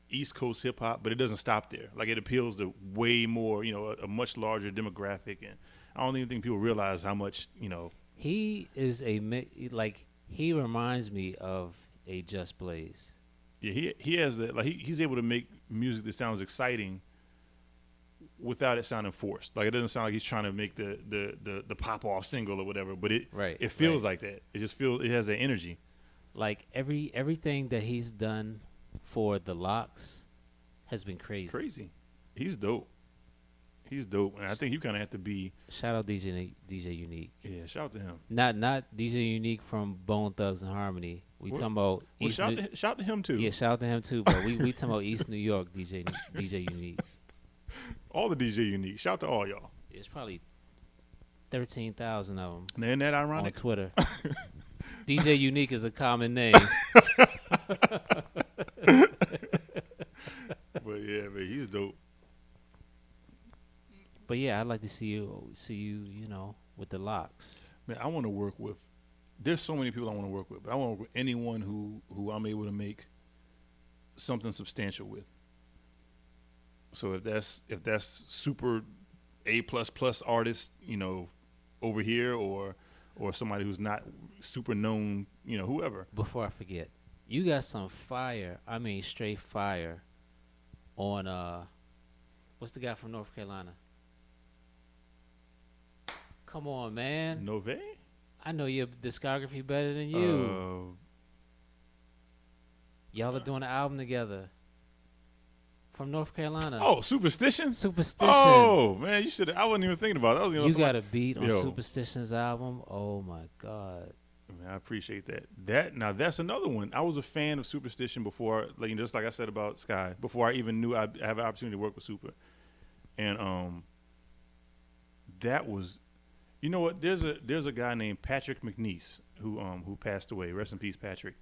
East Coast hip hop, but it doesn't stop there. Like it appeals to way more, a much larger demographic, and I don't even think people realize how much, He is like he reminds me of a Just Blaze. Yeah, he has that. Like he's able to make music that sounds exciting without it sounding forced. Like it doesn't sound like he's trying to make the pop off single or whatever, but it feels like that. It just feels, it has that energy. Like everything that he's done for the Locks has been crazy. Crazy. He's dope. He's dope, and I think you kind of have to be. Shout out DJ Unique. Yeah, shout out to him. Not DJ Unique from Bone Thugs and Harmony. We talking about East. Shout to him too. Yeah, shout out to him too. But we talking about East New York DJ Unique. All the DJ Unique. Shout to all y'all. It's probably 13,000 of them. Isn't that ironic? On Twitter. DJ Unique is a common name. But yeah, man, he's dope. But yeah, I'd like to see you, with the Locks. Man, I want to work with. There's so many people I want to work with, but I want to work with anyone who I'm able to make something substantial with. So if that's super A++ artist, over here, or somebody who's not super known, whoever. Before I forget, you got some fire. I mean, straight fire. On what's the guy from North Carolina? Come on, man. Nove? I know your discography better than you. Y'all are doing an album together. From North Carolina. Oh, Superstition? Superstition. Oh, man, you should. I wasn't even thinking about it. You got a beat on Superstition's album. Oh my God. Man, I appreciate that. Now that's another one. I was a fan of Superstition before, just like I said about Sky, before I even knew I'd have an opportunity to work with Super. And that was, you know what? There's a guy named Patrick McNeese who passed away. Rest in peace, Patrick.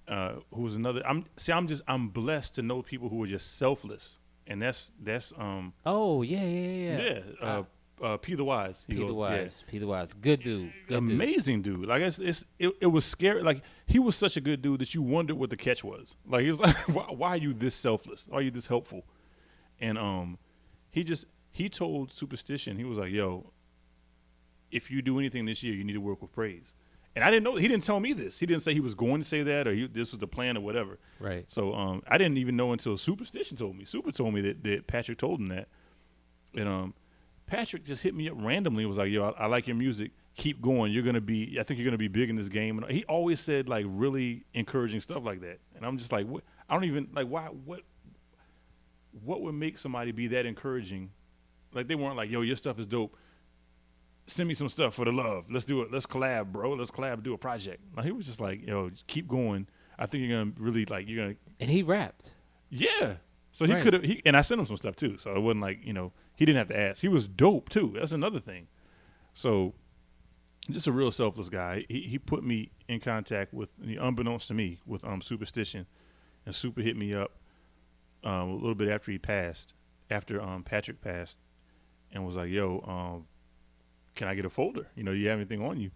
Who was another? I'm blessed to know people who are just selfless, and that's. Oh yeah. P the Wise. P the Wise. Good dude. Amazing dude. Like it was scary. Like he was such a good dude that you wondered what the catch was. Like he was like, why are you this selfless? Why are you this helpful? And he told Superstition, he was like, yo, if you do anything this year, you need to work with Praise. And I didn't know. He didn't tell me this. He didn't say he was going to say that, or this was the plan, or whatever. Right. So I didn't even know until Superstition told me. Super told me that Patrick told him that. And Patrick just hit me up randomly and was like, yo, I like your music. Keep going. I think you're gonna be big in this game. And he always said like really encouraging stuff like that. And I'm just like, what? I don't even like why. What would make somebody be that encouraging? Like they weren't like, yo, your stuff is dope. Send me some stuff for the love. Let's do it. Let's collab, bro. Let's collab, do a project. Like, he was just like, yo, just keep going. I think you're gonna really And he rapped. Yeah. So he could have. And I sent him some stuff too. So it wasn't like he didn't have to ask. He was dope too. That's another thing. So just a real selfless guy. He put me in contact with, unbeknownst to me, with Superstition, and Super hit me up a little bit after he passed, after Patrick passed, and was like, yo, can I get a folder? Do you have anything on you?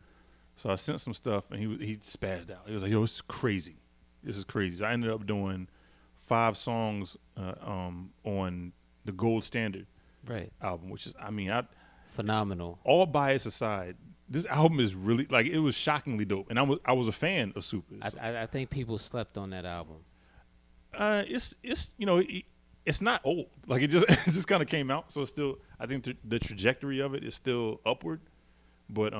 So I sent some stuff, and he spazzed out. He was like, yo, this is crazy. This is crazy. So I ended up doing 5 songs on the Gold Standard album, which is, phenomenal. All bias aside, this album is really, it was shockingly dope, and I was a fan of Super. So. I think people slept on that album. It's not old. Like it just kind of came out, so it's still. I think the trajectory of it is still upward, but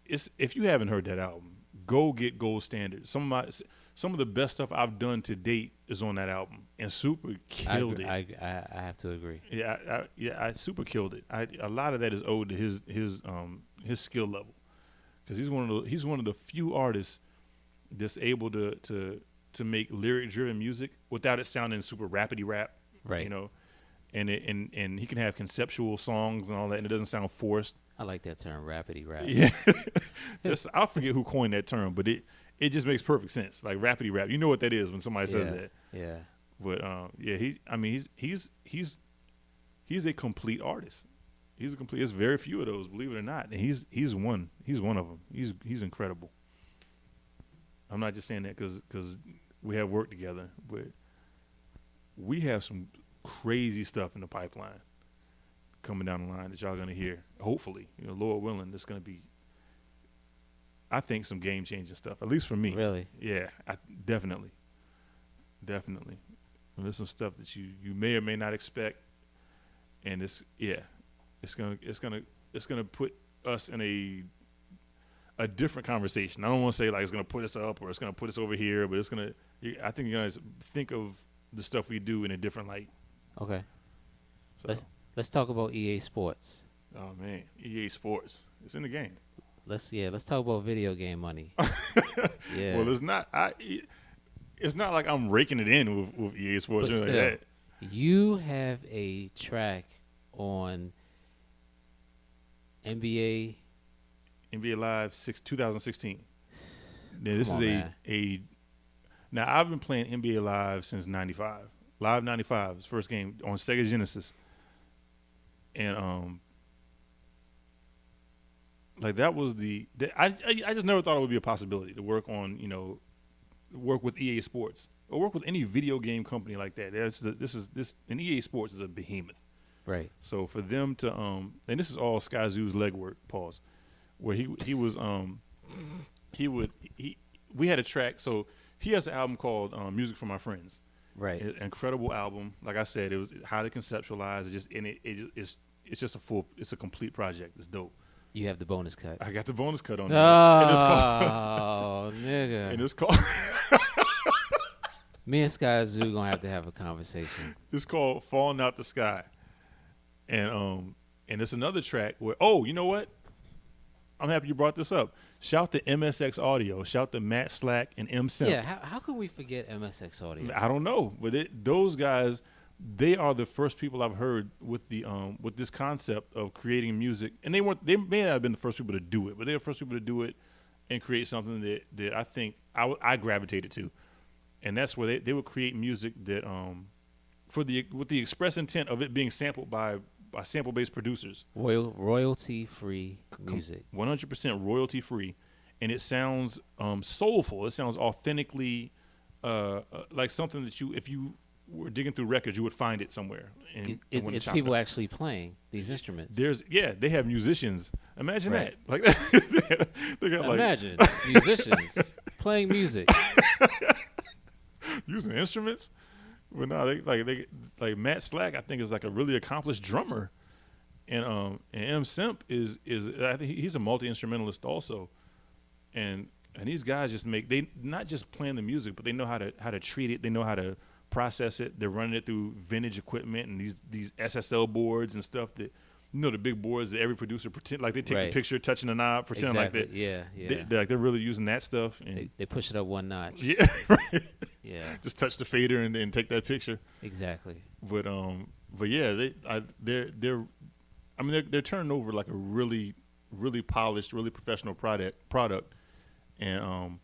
if you haven't heard that album, go get Gold Standard. Some of the best stuff I've done to date is on that album, and Super killed it. I have to agree. Yeah, Super killed it. A lot of that is owed to his skill level, because he's one of the few artists that's able to make lyric driven music without it sounding super rapidy rap, right? And he can have conceptual songs and all that, and it doesn't sound forced. I like that term, rapidy rap. Yeah, I forget who coined that term, but it just makes perfect sense. Like rapidy rap, you know what that is when somebody says that. Yeah. But he's a complete artist. He's a complete. There's very few of those, believe it or not, and he's one. He's one of them. He's incredible. I'm not just saying that because we have worked together, but we have some crazy stuff in the pipeline coming down the line that y'all gonna hear. Hopefully, Lord willing, it's gonna be, I think, some game changing stuff. At least for me. Really? Yeah, definitely. And there's some stuff that you may or may not expect, and it's gonna put us in a different conversation. I don't want to say like it's gonna put us up or it's gonna put us over here, but I think you're gonna think of the stuff we do in a different light. Okay. So, Let's talk about EA Sports. oh man, EA Sports, it's in the game. Let's talk about video game money. Yeah. Well, it's not like I'm raking it in with EA Sports But or anything still, like that. you have a track on NBA. NBA Live 2016. Now, this Come is on, man. Now I've been playing NBA Live since '95. Live '95 was first game on Sega Genesis, and like that was I just never thought it would be a possibility to work on work with EA Sports or work with any video game company like that. And EA Sports is a behemoth. Right. So for them to and this is all Sky Zoo's legwork, pause, where we had a track. So he has an album called Music for My Friends. Right. Incredible album. Like I said, it was highly conceptualized. It's just a complete project. It's dope. You have the bonus cut. I got the bonus cut on Oh, nigga. And it's called Me and Sky Zoo gonna have a conversation. it's called Falling Out the Sky. And it's another track where, you know what? I'm happy you brought this up. Shout to MSX Audio. Shout to Matt Slack and M Simp. Yeah, how can we forget MSX Audio? I don't know, but those guys, they are the first people I've heard with the with this concept of creating music. And they may not have been the first people to do it, but they're the first people to do it and create something that I think I gravitated to. And that's where they would create music that with the express intent of it being sampled by sample-based producers. Royalty-free music. 100% royalty-free. And it sounds soulful. It sounds authentically like something that if you were digging through records, you would find it somewhere. It's people actually playing these instruments. They have musicians. Imagine Right. that. Like they got Imagine musicians playing music. using instruments. But no, they like Matt Slack, I think, is like a really accomplished drummer, and M Simp is I think he's a multi-instrumentalist also, and these guys they not just playing the music, but they know how to treat it. They know how to process it. They're running it through vintage equipment and these SSL boards and stuff that the big boards that every producer pretend like they take Right. a picture touching a knob, pretending Exactly. like that. Yeah. They're really using that stuff and They push it up one notch. yeah, right. Yeah. Just touch the fader and take that picture. Exactly. But yeah, they're turning over like a really, really polished, really professional product, and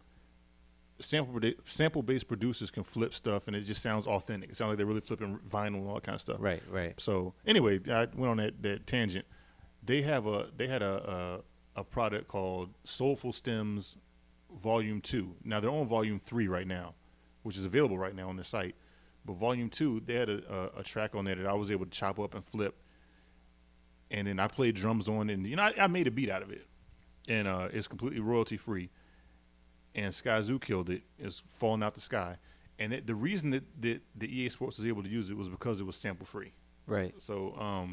sample-based producers can flip stuff, and it just sounds authentic. It sounds like they're really flipping vinyl and all that kind of stuff. Right. So anyway, I went on that tangent. They had a product called Soulful Stems Volume 2. Now they're on Volume 3 right now, which is available right now on their site. But Volume 2, they had a track on there that I was able to chop up and flip. And then I played drums on, and I made a beat out of it. And it's completely royalty free. And Sky Zoo killed it. It's Falling Out the Sky. And the reason that the EA Sports was able to use it was because it was sample free. Right. So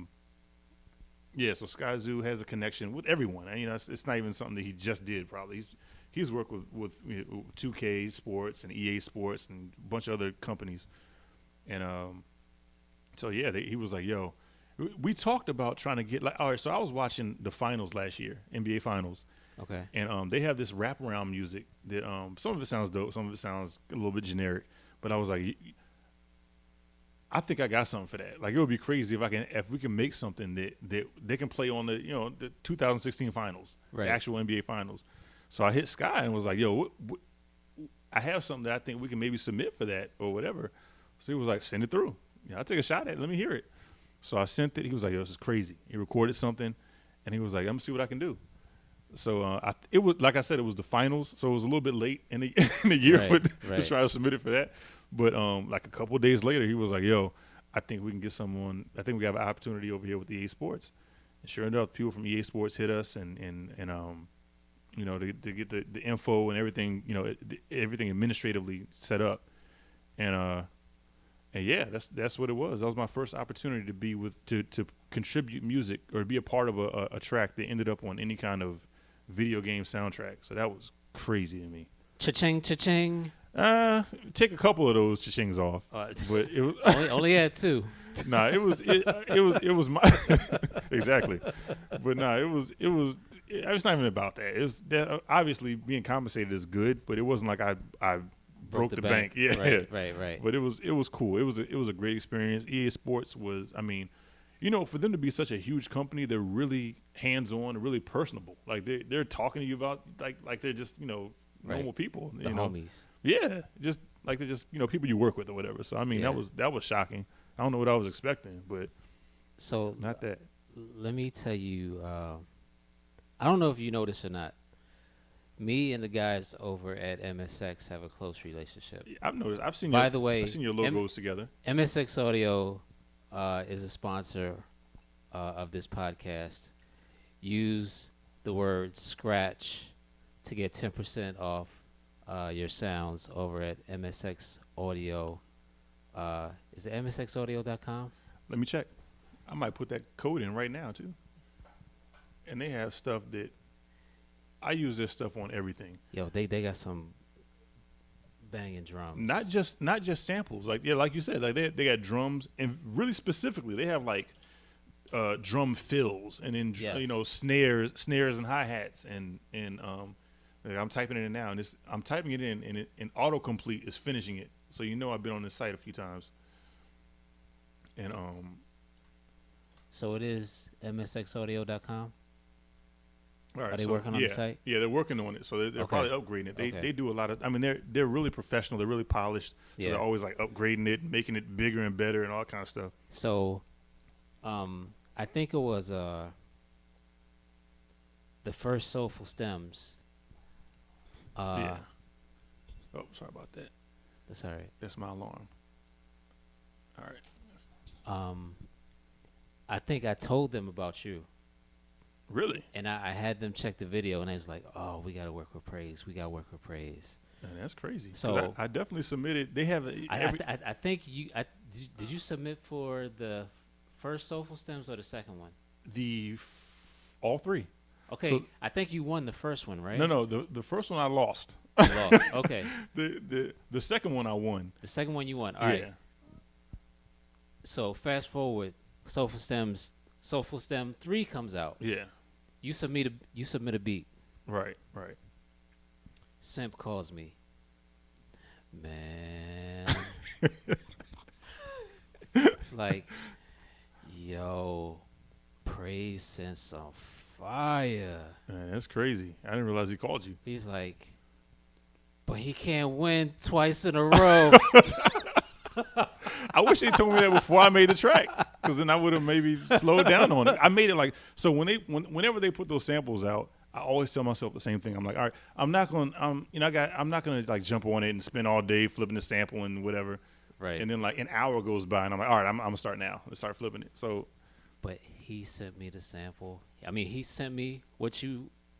so Sky Zoo has a connection with everyone. And, it's not even something that he just did. Probably he's worked with 2K Sports and EA Sports and a bunch of other companies. And so yeah, he was like, yo, we talked about trying to get all right. So I was watching the finals last year, NBA Finals. Okay. And they have this wraparound music that some of it sounds dope, some of it sounds a little bit generic. But I was like, I think I got something for that. Like it would be crazy if we can make something that they can play on the 2016 finals, Right. the actual NBA Finals. So I hit Sky and was like, yo, I have something that I think we can maybe submit for that or whatever. So he was like, send it through. I'll take a shot at it. Let me hear it. So I sent it. He was like, "Yo, this is crazy." He recorded something, and he was like, "I'm gonna see what I can do." So it was like I said, it was the finals, so it was a little bit late in the in the year Right, to try to submit it for that. But like a couple of days later, he was like, "Yo, I think we can get someone. I think we have an opportunity over here with EA Sports." And sure enough, people from EA Sports hit us and you know, to get the info and everything, you know, everything administratively set up, and yeah, that's what it was. That was my first opportunity to be with to contribute music or be a part of a track that ended up on any kind of video game soundtrack. So that was crazy to me. Cha-ching, cha-ching. Take a couple of those cha-chings off, but it was only had two. nah. It was my exactly, but nah. It's not even about that. It was that obviously being compensated is good, but it wasn't like I broke the bank. Yeah, Right. But it was cool. It was a great experience. EA Sports was, I mean, you know, for them to be such a huge company, they're really hands on and really personable. Like they're talking to you about like they're just, you know, normal people. The you know? homies. Yeah, just like they're just, you know, people you work with or whatever. So I mean, Yeah. that was shocking. I don't know what I was expecting, but So not that. let me tell you, I don't know if you know this or not. Me and the guys over at MSX have a close relationship. I've noticed. I've seen. By the way, I've seen your logos together. MSX Audio is a sponsor of this podcast. Use the word scratch to get 10% off your sounds over at MSX Audio. Is it MSXaudio.com? Let me check. I might put that code in right now too. And they have stuff that I use their stuff on everything. Yo, they got some banging drums. Not just samples. Like like you said, like they got drums, and really specifically they have like drum fills and then Yes. you know snares and hi-hats and like I'm typing it in now and I'm typing it in and autocomplete is finishing it. So you know I've been on this site a few times. And So it is MSXaudio.com. all right, Are they so, working on yeah, the site? Yeah, they're working on it. So they're Okay. probably upgrading it. Okay. They do a lot of. I mean, they're really professional. They're really polished. So Yeah. they're always like upgrading it, making it bigger and better, and all kind of stuff. So, I think it was the first Soulful Stems. Yeah. Oh, sorry about that. That's all right. That's my alarm. All right. I think I told them about you, Really? and I had them check the video, and I was like, "Oh, we gotta work with Praise. We gotta work with Praise." Man, that's crazy. 'Cause So- I definitely submitted. They have I think you. Did you submit for the first Soulful Stems or the second one? all three. Okay, So- I think you won the first one, right? No, the first one I lost. You lost. Okay, The second one I won. the second one you won. All right. Yeah. So fast forward, Soulful Stem 3 comes out. Yeah. You submit a beat. Right. Simp calls me. Man. It's like, yo, Praise sent some fire. Man, that's crazy. I didn't realize he called you. He's like, but he can't win twice in a row. I wish they told me that before I made the track, because then I would have maybe slowed down on it. I made it like so whenever they put those samples out, I always tell myself the same thing. I'm like, all right, I'm not going, I'm not going to like jump on it and spend all day flipping the sample and whatever. Right. And then like an hour goes by and I'm like, all right, I'm gonna start now. Let's start flipping it. So But he sent me the sample. I mean, he sent me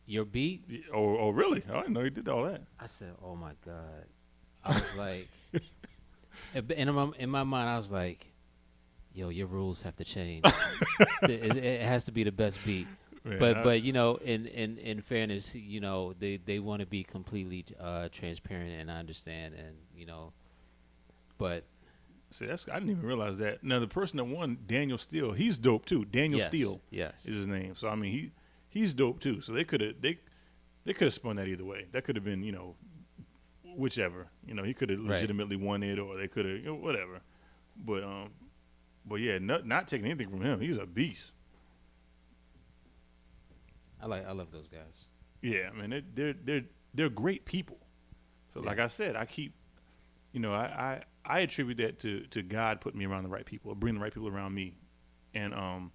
your beat. oh really? I didn't know he did all that. I said, "Oh my god!" I was like, in my mind, I was like, "Yo, your rules have to change. it has to be the best beat." Man, But you know, in fairness, you know, they want to be completely transparent, and I understand, and you know, but see, I didn't even realize that. Now the person that won, Daniel Steele, he's dope too. Daniel yes, Steele yes, is his name. So I mean, he's dope too. So they could have spun that either way. That could have been, you know, whichever. You know, he could have Right. legitimately won it, or they could have, you know, whatever. But yeah, not taking anything from him. He's a beast. I love those guys. Yeah, I mean, they're great people. So like Yeah. I said, I keep, you know, I attribute that to God putting me around the right people, or bringing the right people around me. and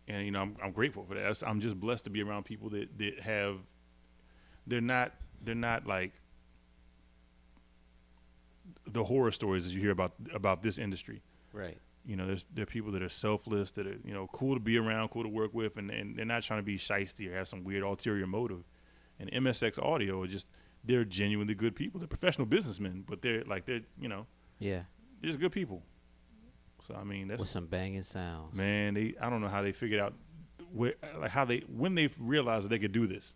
you know I'm grateful for that. I'm just blessed to be around people that have they're not like the horror stories that you hear about this industry. Right. You know, there are people that are selfless, that are, you know, cool to be around, cool to work with, and they're not trying to be shiesty or have some weird ulterior motive. And MSX Audio are just, they're genuinely good people. They're professional businessmen, but they're you know, Yeah. they're just good people. So I mean, With that's, some banging sounds. man, I don't know how they figured out when they realized that they could do this.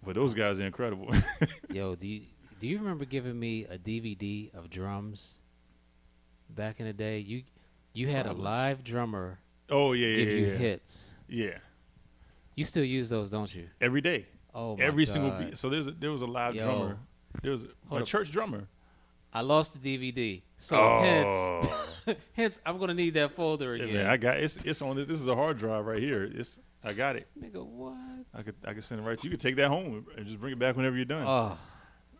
But those guys are incredible. Yo, do you remember giving me a DVD of drums back in the day? You had Probably. a live drummer Oh yeah, give yeah, you yeah. hits. Yeah, You still use those, don't you? every day, Oh my every God. single beat. So there was a live Yo. drummer. There was Hold a up. church drummer. I lost the DVD. So Oh. hence I'm gonna need that folder Yeah, again. man, I got it's on this. This is a hard drive right here. I got it. Nigga, what? I could send it right to you. You could take that home and just bring it back whenever you're done. Oh.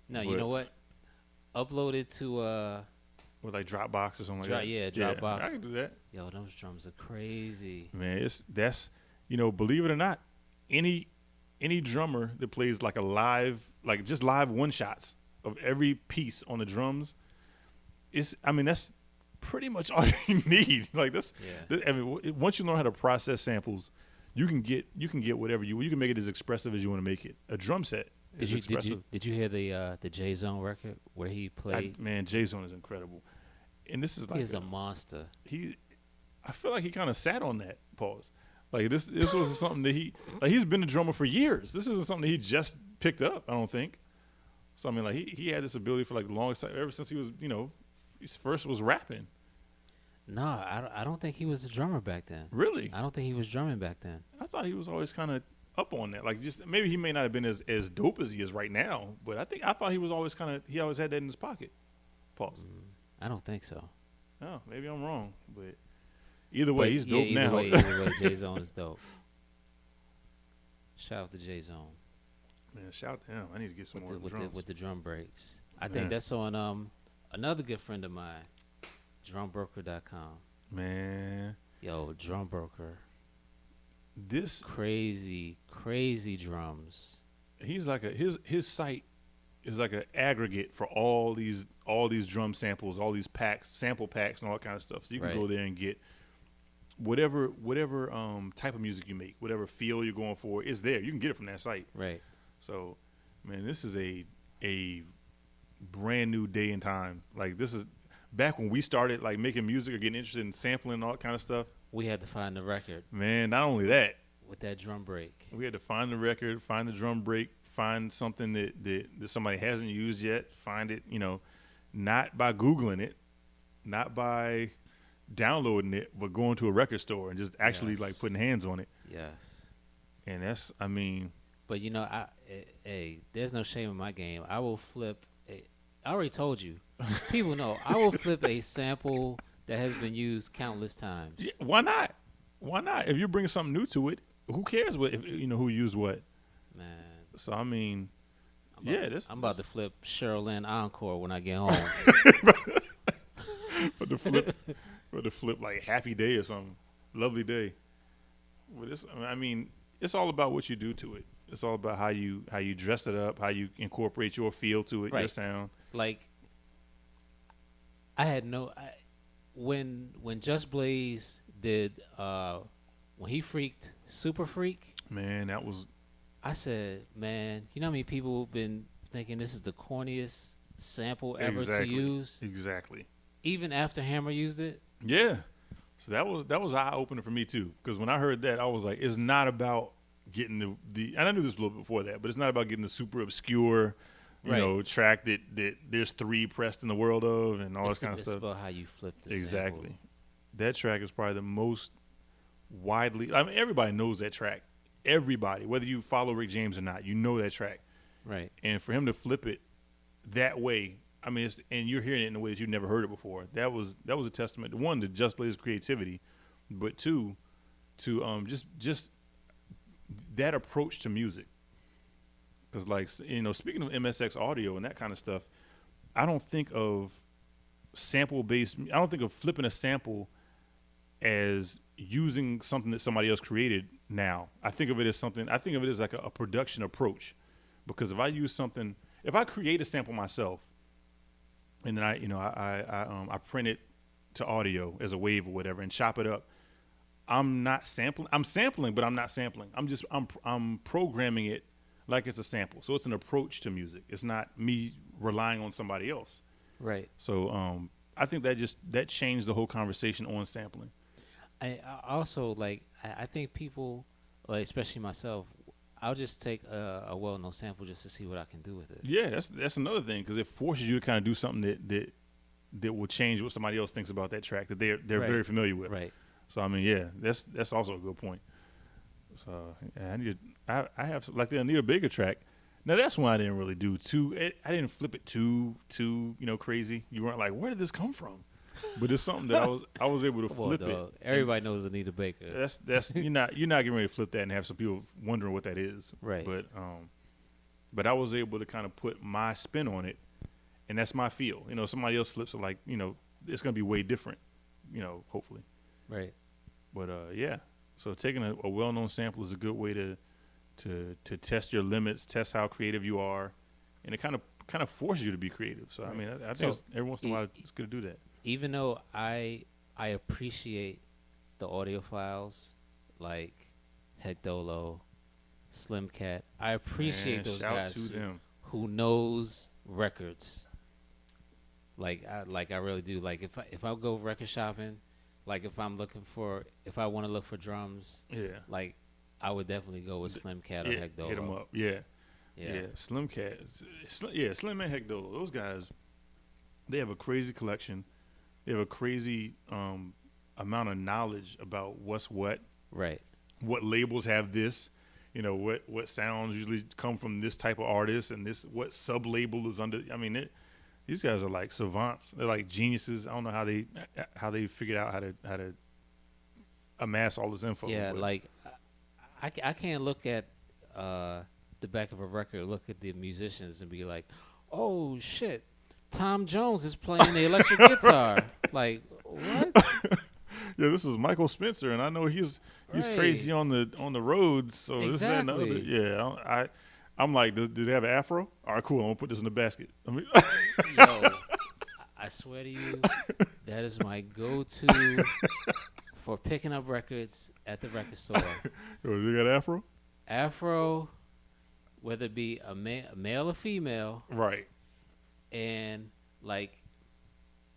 No, you But- know what? Upload it to With like Dropbox or something like that. Yeah, Dropbox. I can do that. yo, those drums are crazy. Man, that's you know, believe it or not, any drummer that plays like a live, like just live one shots of every piece on the drums, that's pretty much all you need. Like this, Yeah. once you learn how to process samples, you can get whatever you can make it as expressive as you want to make it. A drum set is expressive. Did you hear the J Zone record where he played? Man, J-Zone is incredible, and this is like He is a monster. I feel like he kind of sat on that pause. Like this was something that he's been a drummer for years. This isn't something that he just picked up, I don't think. So I mean, like he had this ability for like the longest time, ever since he was, you know, he first was rapping. No, I don't think he was a drummer back then. Really? I don't think he was drumming back then. I thought he was always kind of up on that. Like just maybe he may not have been as dope as he is right now, but I thought he was always he always had that in his pocket. Pause. I don't think so. Oh, maybe I'm wrong, but either way, But he's yeah, dope now. Either way, J Zone is dope. Shout out to J Zone Man, shout to him. I need to get some more drums. with the drum breaks. I Man. think that's on another good friend of mine, drumbroker.com. Man, Yo, Drum Broker, this crazy drums. he's like his site is like an aggregate for all these drum samples, all these sample packs and all that kind of stuff. So you can Right. go there and get whatever type of music you make, whatever feel you're going for is there. You can get it from that site. Right. So, man, this is a brand new day and time. Like this is back when we started like making music or getting interested in sampling and all that kind of stuff. We had to find the record Man, not only that, with that drum break. we had to find the record, find the drum break, find something that somebody hasn't used yet, find it, you know, not by Googling it, not by downloading it, but going to a record store and just actually Yes. like putting hands on it. Yes. And that's, I mean, But you know, hey, there's no shame in my game. I will flip. I already told you. People know I will flip a sample that has been used countless times. yeah, why not? Why not? If you bring something new to it, who cares who used what? Man, So I mean, I'm about to flip Cheryl Lynn Encore when I get home. but the flip like Happy Day or something, Lovely Day. But I mean, it's all about what you do to it. It's all about how you dress it up, how you incorporate your feel to it, your Right. sound. Like, I had when Just Blaze did when he freaked Super Freak. Man, that was I said, man, you know how many people been thinking this is the corniest sample ever exactly to use, exactly. even after Hammer used it. Yeah. So that was eye opener for me too, because when I heard that, I was like, it's not about getting the and I knew this a little bit before that, but it's not about getting the super obscure, you Right. know, track that there's 3 pressed in the world of and all this kind of It's stuff. about how you flip the Exactly. sample. That track is probably the most widely. I mean, everybody knows that track. Everybody, whether you follow Rick James or not, you know that track. Right. And for him to flip it that way, I mean, and you're hearing it in ways you've never heard it before. That was a testament to one, to Just Blaze's creativity, but two, to just that approach to music. Because like, you know, speaking of MSX Audio and that kind of stuff, I don't think of sample based. I don't think of flipping a sample as using something that somebody else created now. I think of it as like a production approach. Because if I use something, if I create a sample myself, and then I print it to audio as a wave or whatever and chop it up, I'm not sampling. I'm sampling, but I'm not sampling. I'm programming it like it's a sample. So it's an approach to music. It's not me relying on somebody else. Right. So I think that changed the whole conversation on sampling. I also like. I think people, like especially myself, I'll just take a well-known sample just to see what I can do with it. Yeah, that's another thing because it forces you to kind of do something that will change what somebody else thinks about that track that they're Right. very familiar with. Right. So I mean, yeah, that's also a good point. So yeah, I have like the Anita Baker track. Now that's one I didn't really do I didn't flip it too crazy. You weren't like, where did this come from? But it's something that I was able to Come on, flip dog. it. Everybody knows Anita Baker. That's you're not getting ready to flip that and have some people wondering what that is. Right. But I was able to kind of put my spin on it, and that's my feel. Somebody else flips it like it's gonna be way different. Hopefully. Right. But yeah. So taking a well-known sample is a good way to test your limits, test how creative you are, and it kind of forces you to be creative. So I mean, I think every once in a while it's good to do that. Even though I appreciate the audio files like Heck Dolo, Slim Cat, I appreciate Man, those shout guys to them. who knows records. Like I really do. Like if I go record shopping, like if I want to look for drums, Yeah. like I would definitely go with Slim Cat or Yeah, Heck Dolo. hit them up. Yeah. Yeah. Slim Cat. Slim and Heck Dolo. Those guys, they have a crazy collection. They have a crazy amount of knowledge about what's what. Right. What labels have this. What sounds usually come from this type of artist and what sub label is under. I mean, these guys are like savants. They're like geniuses. I don't know how they figured out how to amass all this info. Yeah, but like I can't look at the back of a record, look at the musicians, and be like, "Oh shit, Tom Jones is playing the electric guitar." Like what? yeah, this is Michael Spencer, and I know he's Right. crazy on the roads. So this that, and the other. Exactly. Yeah, I'm like, do they have an afro? All right, cool. I'm gonna put this in the basket. I mean, Yo, I swear to you, that is my go-to for picking up records at the record store. Yo, they got afro? Afro, whether it be a male or female, Right. and like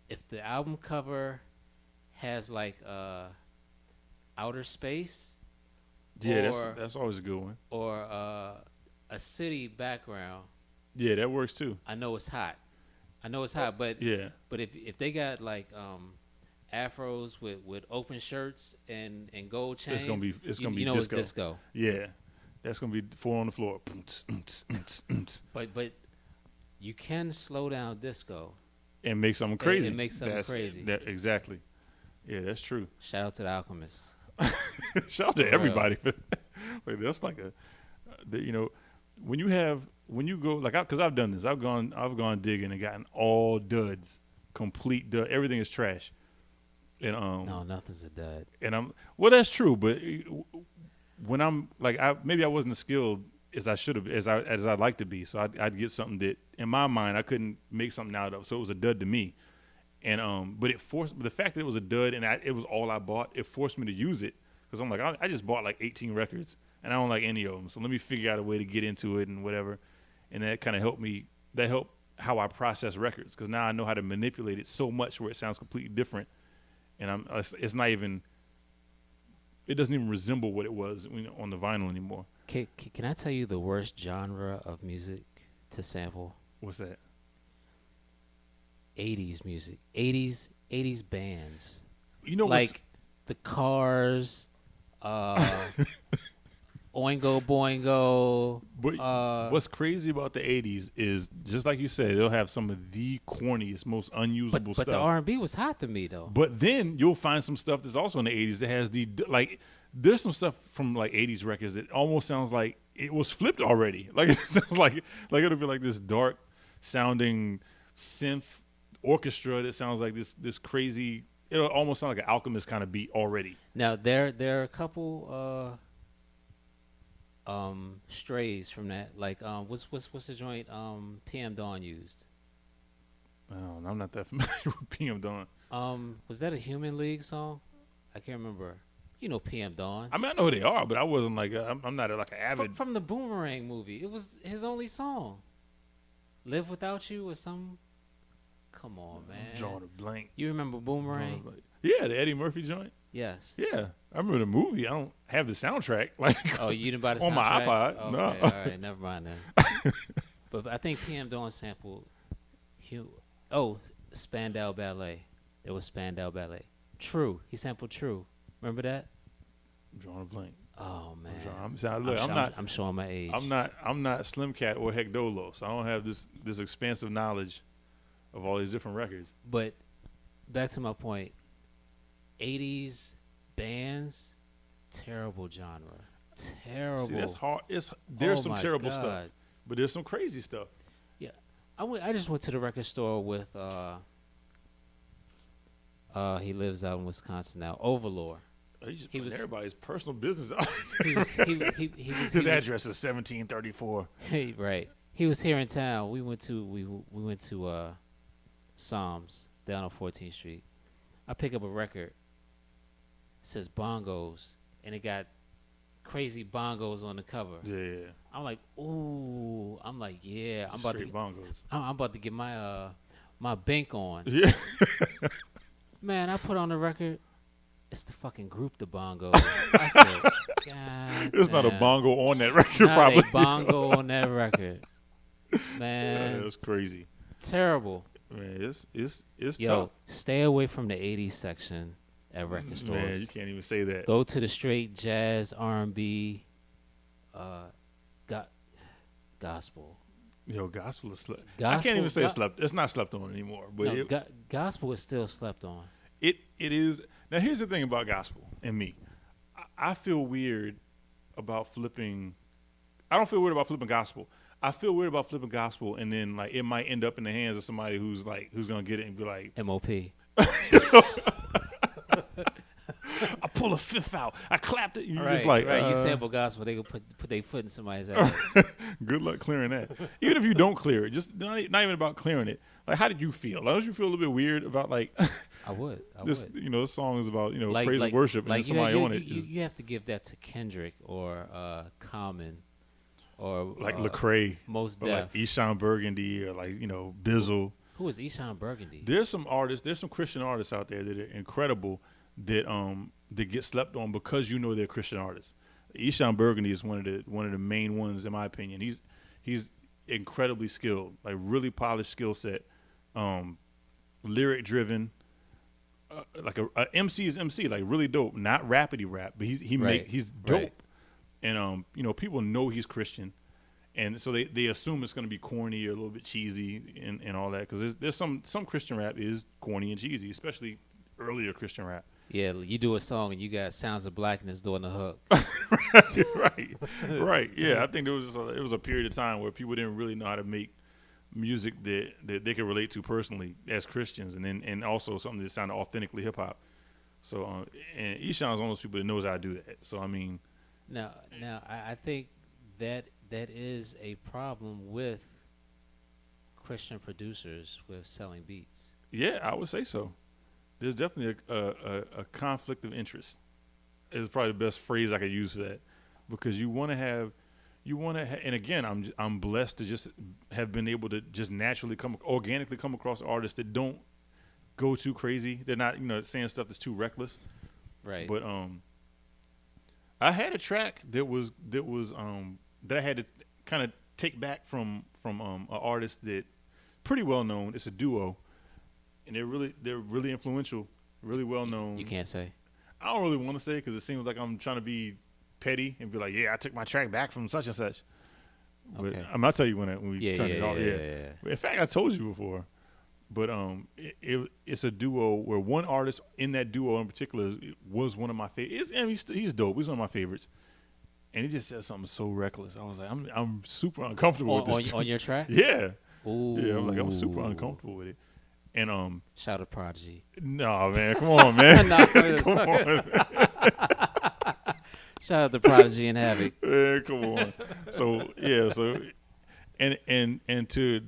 if the album cover has like outer space, Yeah, or that's always a good one. or a city background, Yeah, that works too. I know it's hot. But Yeah. but if they got like afros with open shirts and gold chains, It's gonna be you disco. know it's disco. Yeah, that's gonna be 4 on the floor. But you can slow down disco. And make something crazy. It makes something crazy. Exactly. Yeah, that's true. Shout out to the Alchemist. Shout out to For everybody. Like, that's like when you go like because I've done this. I've gone digging and gotten all duds, complete dud. Everything is trash. And No, nothing's a dud. and well, that's true. But when I'm like maybe I wasn't as skilled as I should have, as I'd like to be. So I'd get something that in my mind I couldn't make something out of. So it was a dud to me. And but the fact that it was a dud and it was all I bought, it forced me to use it because I'm like I just bought like 18 records and I don't like any of them. So let me figure out a way to get into it and whatever. And that kind of helped me. That helped how I process records because now I know how to manipulate it so much where it sounds completely different. And it's not even. It doesn't even resemble what it was on the vinyl anymore. Can I tell you the worst genre of music to sample? What's that? 80s music. 80s bands. You know, Like the Cars, Oingo Boingo. but what's crazy about the '80s is just like you said, they'll have some of the corniest, most unusable But stuff. the R&B was hot to me though. But then you'll find some stuff that's also in the '80s that has there's some stuff from like '80s records that almost sounds like it was flipped already. Like it sounds like it'll be like this dark sounding synth orchestra that sounds like this crazy it'll almost sound like an Alchemist kind of beat already. Now there are a couple strays from that. Like what's the joint PM Dawn used? Oh, I'm not that familiar with PM Dawn. Was that a Human League song? I can't remember. You know PM Dawn. I mean, I know who they are, but I wasn't like I'm not like an avid. From the Boomerang movie. It was his only song. Live Without You or some. Come on, man. I'm drawing a blank. You remember Boomerang? Yeah, the Eddie Murphy joint. Yes. Yeah, I remember the movie. I don't have the soundtrack like Oh, you didn't buy the on my soundtrack? iPod. Okay, No. all right, never mind then. But I think PM Dawn sampled. Spandau Ballet. It was Spandau Ballet. True. He sampled True. Remember that? I'm drawing a blank. Oh man. I'm showing my age. I'm not Slim Cat or Heck Dolo, so I don't have this expansive knowledge of all these different records. But back to my point. 80s bands, terrible genre. Terrible. See, that's hard. There's some my terrible God. stuff, but there's some crazy stuff. Yeah. I just went to the record store with he lives out in Wisconsin now. Overlord. He's just He putting was- everybody's personal business out. He was His address is 1734. right. He was here in town. We went to Psalms down on 14th Street. I pick up a record. It says bongos, and it got crazy bongos on the cover. Yeah. I'm like, ooh. I'm like, yeah. I'm Straight bongos. I'm about to get my my bank on. Yeah. Man, I put on the record. It's the fucking group, the Bongos. I said, God. There's not a damn. bongo on that record, Not probably. a bongo on that record. Yeah, Man, that's crazy. terrible. Man, it's Yo, tough. stay away from the 80s section at record stores. Man, you can't even say that. Go to the straight jazz, R&B, gospel. Yo, gospel is slept. I Gospel- can't even say go- slept. It's not slept on anymore. But No, gospel is still slept on. it is. Now, here's the thing about gospel and me. I feel weird about flipping. I don't feel weird about flipping gospel. I feel weird about flipping gospel, and then like it might end up in the hands of somebody who's gonna get it and be like, MOP. I pull a fifth out, I clapped it. You're Right, just like, right. You sample gospel, they go put their foot in somebody's ass. good luck clearing that. Even if you don't clear it, just not even about clearing it. Like, how did you feel? Don't you feel a little bit weird about like I would. this? would. This song is about praise and worship, and then somebody on it is You have to give that to Kendrick or Common or like Lecrae, Most or like Def. Eshawn Burgundy, or like Bizzle. Who is Eshawn Burgundy? There's some Christian artists out there that are incredible that get slept on because they're Christian artists. Eshawn Burgundy is one of the main ones in my opinion. He's incredibly skilled, like really polished skill set, lyric driven, like a MC is MC, like really dope. Not rapidy rap, but he's dope, Right. and people know he's Christian. And so they assume it's going to be corny or a little bit cheesy and all that, because there's some Christian rap is corny and cheesy, especially earlier Christian rap. Yeah, you do a song and you got Sounds of Blackness doing the hook. right. Yeah, I think there was it was a period of time where people didn't really know how to make music that they could relate to personally as Christians, and also something that sounded authentically hip hop. So and Eshawn's one of those people that knows how to do that. So I mean, Now, I think that is a problem with Christian producers with selling beats. yeah, I would say so. There's definitely a conflict of interest. Is probably the best phrase I could use for that, because you want to have, and again, I'm blessed to just have been able to just naturally organically come across artists that don't go too crazy. They're not saying stuff that's too reckless. Right. But I had a track that I had to kind of take back from an artist that pretty well known. It's a duo, and they're really influential, really well known. You can't say. I don't really want to say because it seems like I'm trying to be petty and be like, yeah, I took my track back from such and such. But Okay. I'll tell you when we turn it off. Yeah. In fact, I told you before. But it's a duo where one artist in that duo in particular was one of my favorites. He's dope. He's one of my favorites. And he just said something so reckless. I was like, I'm super uncomfortable with this. On your track? Yeah. Ooh. Yeah, I'm super uncomfortable with it. And Shout out Prodigy. no man, come on man, Nah, come on, shout out to Prodigy and Havoc. man, come on. So yeah, so and to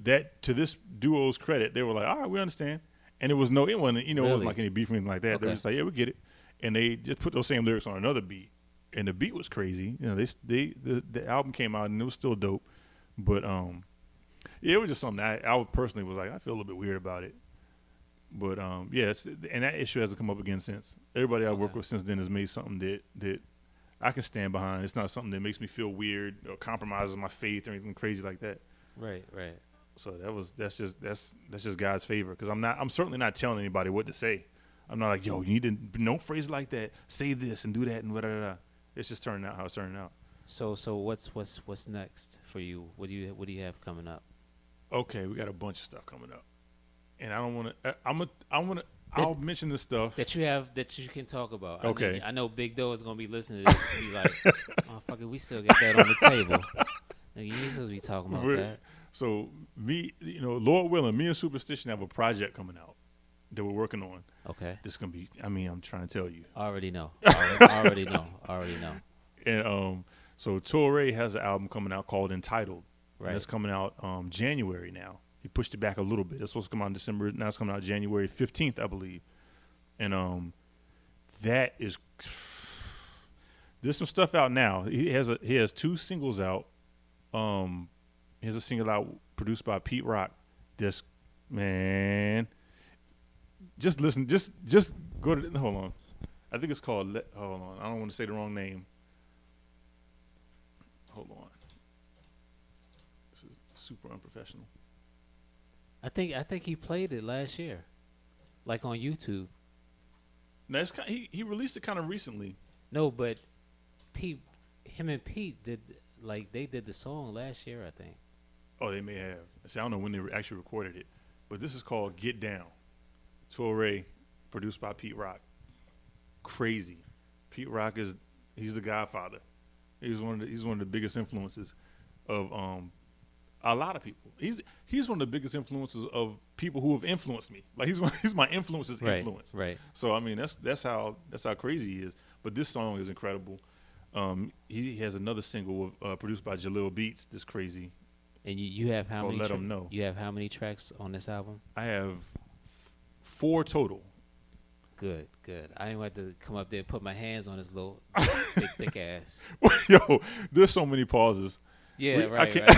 this duo's credit, they were like, all right, we understand. And it wasn't it wasn't Really? like any beef or anything like that. They were Okay. just like, yeah, we get it. And they just put those same lyrics on another beat, and the beat was crazy. You know, the album came out and it was still dope, but yeah, it was just something that I personally was like, I feel a little bit weird about it. But yeah, and that issue hasn't come up again since. Everybody I worked Okay. with since then has made something that I can stand behind. It's not something that makes me feel weird or compromises my faith or anything crazy like that. Right, right. So that's just God's favor, because I'm certainly not telling anybody what to say. I'm not like, yo, you need to no phrase like that, say this and do that and whatever. It's just turning out how it's turning out. So what's next for you? What do you have coming up? Okay, we got a bunch of stuff coming up, and I don't want to. I'll mention this stuff. That you can talk about. Okay. I know Big Doe is gonna be listening to this and be like, "Motherfucker, we still get that on the table." Nigga, you ain't supposed to be talking about that. So Lord willing, me and Superstition have a project coming out that we're working on. Okay. This is gonna be. I mean, I'm trying to tell you. I already know. I already know. And so Torre has an album coming out called Entitled. Right. And it's coming out January now. He pushed it back a little bit. It's supposed to come out in December. Now it's coming out January 15th, I believe. And that is there's some stuff out now. He has 2 singles out. He has a single out produced by Pete Rock. This man, just listen. Just go to. Hold on. I think it's called. Hold on. I don't want to say the wrong name. Hold on. This is super unprofessional. I think he played it last year, like on YouTube. Now it's he released it kind of recently. No, but him and Pete they did the song last year, I think. Oh, they may have. See, I don't know when they actually recorded it, but this is called "Get Down." Torre, produced by Pete Rock. Crazy. Pete Rock he's the Godfather. He's one of the biggest influences of a lot of people. He's one of the biggest influences of people who have influenced me. Like he's my influence's influence. Right. So I mean that's how crazy he is. But this song is incredible. He has another single produced by Jalil Beats. That's crazy. And you have how Or many? Let 'Em Know. You have how many tracks on this album? I have 4 total. Good. I didn't want to come up there and put my hands on his little big thick ass. Yo, there's so many pauses. Yeah, I right. can't-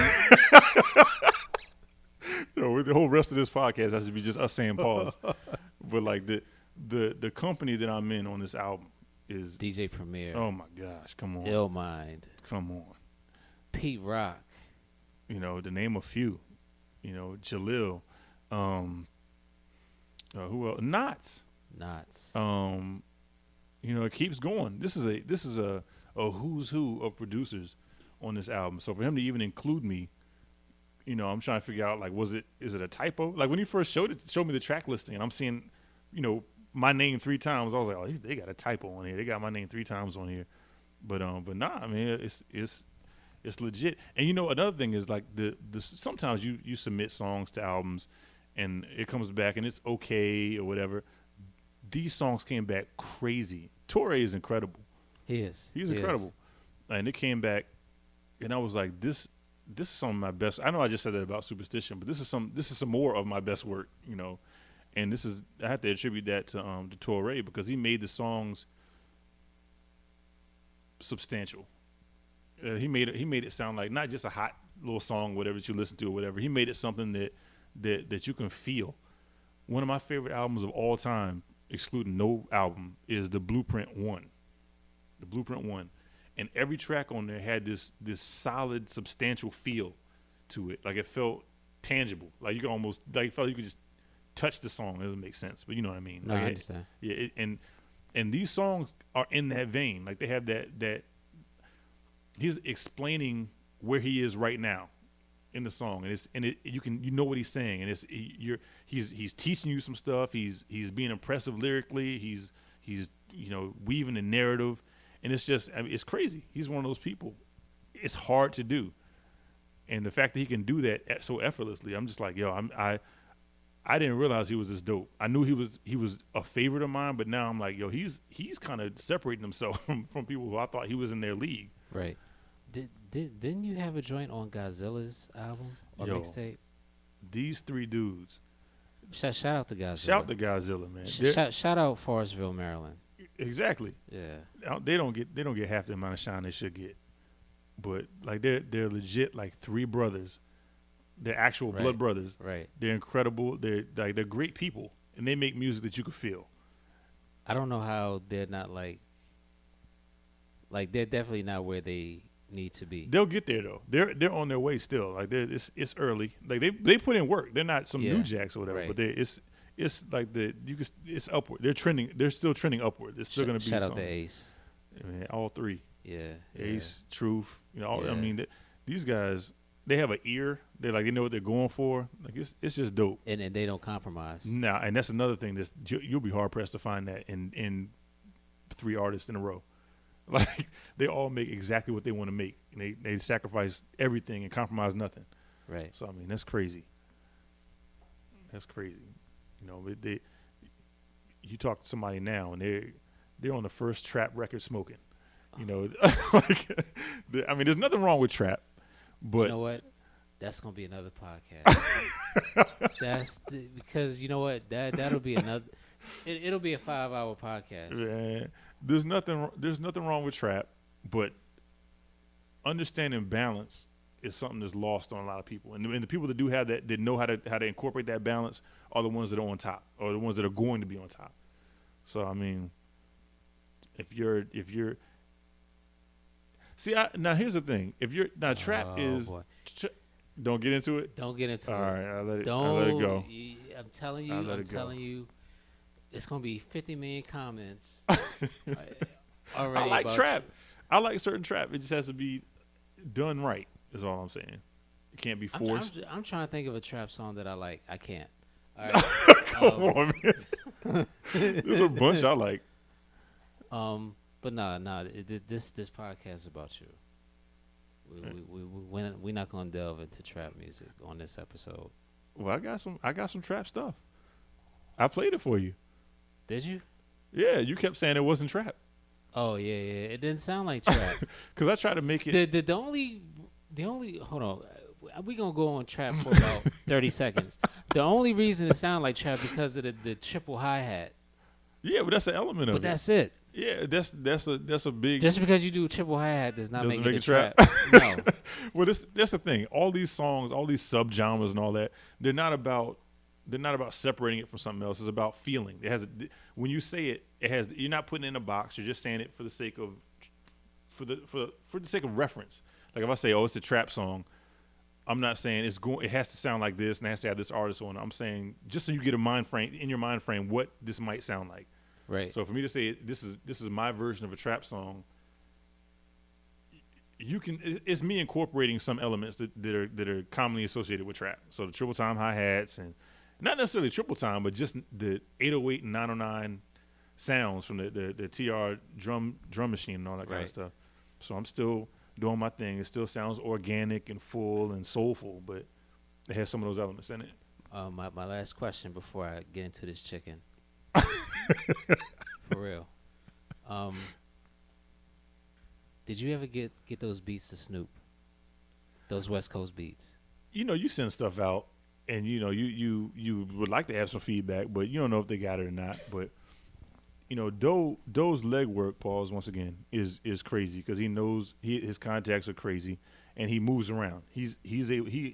Yo, the whole rest of this podcast has to be just us saying pause. But like the company that I'm in on this album is DJ Premier, oh my gosh, come on, Illmind, come on. Pete Rock. To name a few. Jalil, who else? Knots. Knots. It keeps going. This is a who's who of producers on this album. So for him to even include me, I'm trying to figure out like, is it a typo? Like when he first showed me the track listing, and I'm seeing, my name 3 times. I was like, oh, they got a typo on here. They got my name 3 times on here. But nah, I mean, it's legit. And another thing is like the sometimes you submit songs to albums, and it comes back and it's okay or whatever. These songs came back crazy. Torre is incredible. He's incredible. And it came back, and I was like, this is some of my best. I know I just said that about Superstition, but this is some more of my best work, And I have to attribute that to Torre, because he made the songs substantial. He made it sound like not just a hot little song, whatever that you listen to or whatever. He made it something that you can feel. One of my favorite albums of all time, excluding no album, is the Blueprint 1. The Blueprint 1. And every track on there had this solid, substantial feel to it. Like it felt tangible. Like you could almost, like it felt you could just touch the song. It doesn't make sense, but you know what I mean. No, like I understand. Yeah, and these songs are in that vein. Like they have that he's explaining where he is right now in the song, and you know what he's saying, and he's teaching you some stuff. He's being impressive lyrically. He's weaving the narrative, and it's just, I mean, it's crazy. He's one of those people. It's hard to do, and the fact that he can do that so effortlessly, I'm just like, yo, I didn't realize he was this dope. I knew he was a favorite of mine, but now I'm like, yo, he's kind of separating himself from people who I thought he was in their league. Right. Didn't you have a joint on Godzilla's album or Yo. mixtape? These three dudes. Shout out to Godzilla. Shout to Godzilla, man. Shout out Forestville, Maryland. Exactly. Yeah. They don't get half the amount of shine they should get. But like they're legit like three brothers. They're actual blood brothers. Right. They're incredible. They're great people, and they make music that you could feel. I don't know how they're not like they're definitely not where they need to be. They'll get there though. They're on their way still. Like it's early. Like they put in work. They're not some new jacks or whatever. Right. But it's like it's upward. They're trending. They're still trending upward. It's still gonna be shout out something. to Ace. Man, all three. Yeah. Ace, Truth. You know, Yeah. I mean, these guys. They have an ear. They know what they're going for. Like it's just dope. And they don't compromise. Now, and that's another thing that you'll be hard pressed to find that in three artists in a row. Like they all make exactly what they want to make, and they sacrifice everything and compromise nothing. Right. So I mean, that's crazy. That's crazy. You know, you talk to somebody now, and they're on the first trap record smoking. You know, like I mean, there's nothing wrong with trap, but you know what? That's gonna be another podcast. Because you know what? That'll be another. It'll be a 5-hour podcast. Man, there's nothing wrong with trap, but understanding balance is something that's lost on a lot of people. And the people that do have that, that know how to incorporate that balance, are the ones that are on top, or the ones that are going to be on top. So I mean, if you're now here's the thing. If you're now trap is don't get into it. Don't get into it. All right, I'll let it go. I'm telling you, it's gonna be 50 million comments. Already I like about trap. I like certain trap. It just has to be done right. Is all I'm saying. It can't be forced. I'm trying to think of a trap song that I like. I can't. All right. Come on, man. There's a bunch I like. But no. This podcast is about you. We're not gonna delve into trap music on this episode. Well, I got some trap stuff. I played it for you. Did you? Yeah, you kept saying it wasn't trap. Oh yeah. It didn't sound like trap. Because I tried to make it. The only hold on. We gonna go on trap for about 30 seconds. The only reason it sounded like trap because of the triple hi-hat. Yeah, but that's an element of it. But that's it. Yeah, that's a big. Just because you do triple hi-hat does not Doesn't make it make a it trap. No. Well, that's the thing. All these songs, all these subgenres and all that, they're not about separating it from something else. It's about feeling. It has when you say it, you're not putting it in a box. You're just saying it for the sake of for the sake of reference. Like if I say, oh, it's a trap song, I'm not saying it has to sound like this and it has to have this artist on it. I'm saying just so you get in your mind frame what this might sound like. Right. So for me to say this is my version of a trap song, it's me incorporating some elements that are commonly associated with trap. So the triple time hi-hats, and not necessarily triple time, but just the 808 and 909 sounds from the TR drum machine and all that kind of stuff. So I'm still doing my thing. It still sounds organic and full and soulful, but it has some of those elements in it. My last question before I get into this chicken. For real. Did you ever get those beats to Snoop? Those West Coast beats? You know, you send stuff out, and you know you would like to have some feedback, but you don't know if they got it or not. But you know, Doe's legwork, pause once again, is crazy because he knows his contacts are crazy, and he moves around. He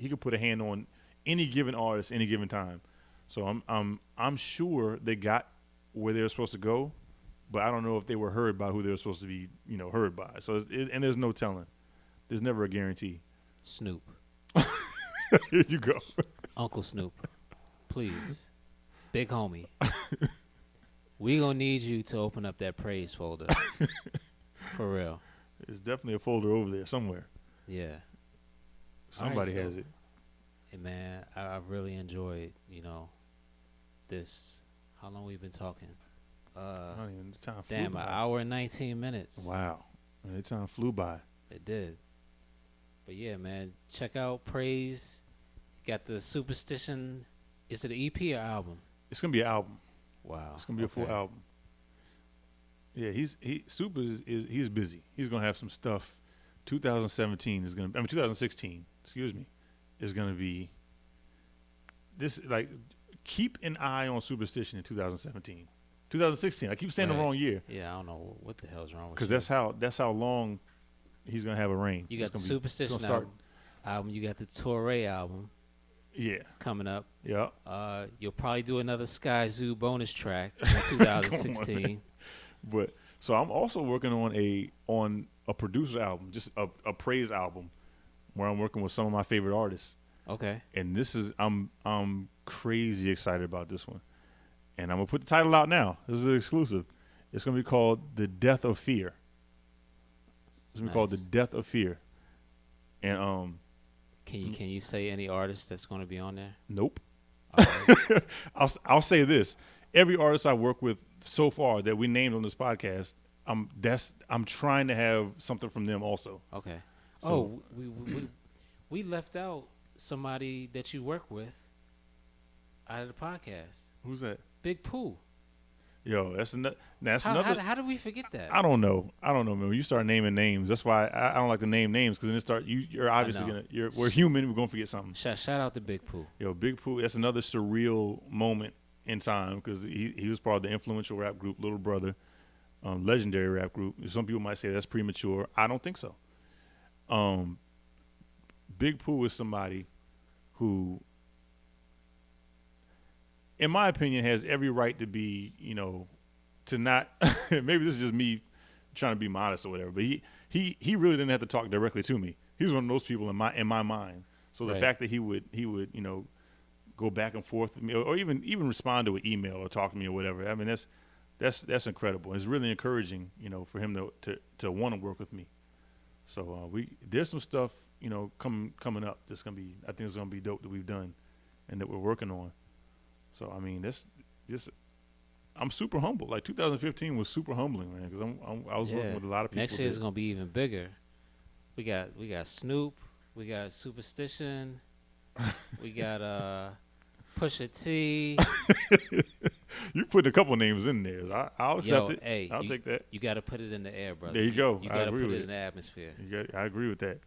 could put a hand on any given artist any given time. So I'm sure they got where they were supposed to go, but I don't know if they were heard by who they were supposed to be, heard by. So and there's no telling. There's never a guarantee. Snoop. Here you go. Uncle Snoop. Please. Big homie. We gonna need you to open up that praise folder. For real. There's definitely a folder over there somewhere. Yeah. Somebody has it. Hey man, I really enjoyed, this. How long we been talking? Time flew damn, by. an hour and 19 minutes. Wow. Man, the time flew by. It did. But yeah, man, check out Praise. Got the Superstition Is it an EP or album? It's gonna be an album. Wow. It's gonna be a full Okay. album. Yeah, Super is he's busy. He's gonna have some stuff. 2017 is gonna. I mean, 2016. Excuse me, is gonna be. This like, keep an eye on Superstition in 2017. 2016. I keep saying the Right. wrong year Yeah, I don't know what the hell's wrong with because you. that's how long he's gonna have a reign. You got the It's Superstition gonna start. album. You got the Torre album Yeah, coming up. yeah. You'll probably do another Sky Zoo bonus track in Come on, 2016. man. But so I'm also working on a producer album, just a praise album, where I'm working with some of my favorite artists. Okay. And this is I'm crazy excited about this one. And I'm gonna put the title out now. This is an exclusive. It's gonna be called The Death of Fear. It's gonna be called The Nice. Death of Fear. And Can you say any artist that's going to be on there? nope. All right. I'll say this. Every artist I work with so far that we named on this podcast, I'm trying to have something from them also. Okay. So- We left out somebody that you work with out of the podcast. Who's that? Big Pooh. Yo, that's another. How did we forget that? I don't know, man. When you start naming names, that's why I don't like to name names because then it start. You're obviously know. we're human. We're gonna forget something. Shout out to Big Pooh. Yo, Big Pooh. That's another surreal moment in time because he was part of the influential rap group Little Brother, legendary rap group. Some people might say that's premature. I don't think so. Big Pooh is somebody who, in my opinion, has every right to be, to not. Maybe this is just me trying to be modest or whatever, but he really didn't have to talk directly to me. He was one of those people in my mind. So the Right. fact that he would go back and forth with me, or even respond to an email or talk to me or whatever. I mean that's incredible. It's really encouraging, for him to want to work with me. So there's some stuff coming up that's gonna be, I think it's gonna be dope that we've done and that we're working on. So I mean I'm super humble. Like 2015 was super humbling, man, because I was working with a lot of people. Next year is gonna be even bigger. We got Snoop, we got Superstition, we got Pusha T. You put a couple names in there. I'll accept it. Hey, I'll take that. You got to put it in the air, brother. There you go. You I got to agree put with it it. in the atmosphere. I agree with that.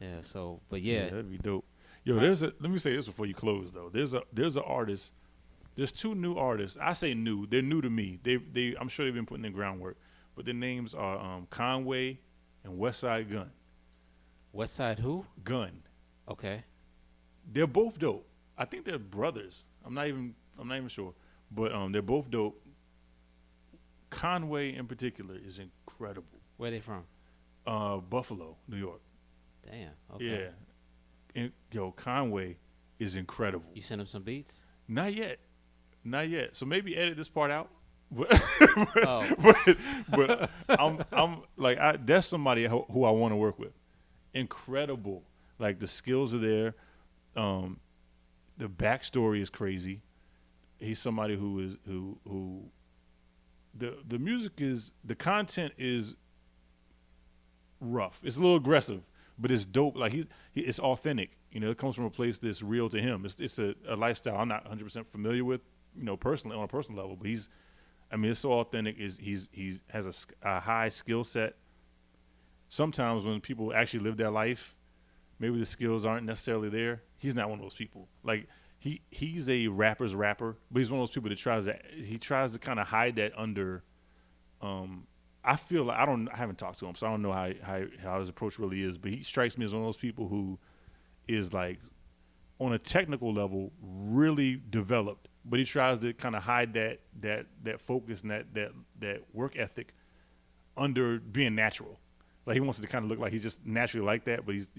Yeah. So, but yeah, That'd be dope. Yo, let me say this before you close though. There's an artist. There's two new artists. I say new. They're new to me. I'm sure they've been putting in groundwork, but their names are Conway and Westside Gun. Westside who? Gun. Okay. They're both dope. I think they're brothers. I'm not even sure, but they're both dope. Conway in particular is incredible. Where they from? Buffalo, New York. Damn. Okay. Yeah. Yo, Conway is incredible. You send him some beats? Not yet. So maybe edit this part out. But Oh. but I'm like that's somebody who I want to work with. Incredible. Like the skills are there. The backstory is crazy. He's somebody who the music is, the content is rough. It's a little aggressive, but it's dope. Like it's authentic. It comes from a place that's real to him. It's a lifestyle I'm not 100% familiar with, personally on a personal level. But it's so authentic. He has a high skill set. Sometimes when people actually live their life, maybe the skills aren't necessarily there. He's not one of those people. Like he's a rapper's rapper, but he's one of those people that tries to kind of hide that under. I feel like I haven't talked to him, so I don't know how his approach really is. But he strikes me as one of those people who is like on a technical level really developed, but he tries to kind of hide that focus and that work ethic under being natural. Like he wants it to kind of look like he's just naturally like that, but he's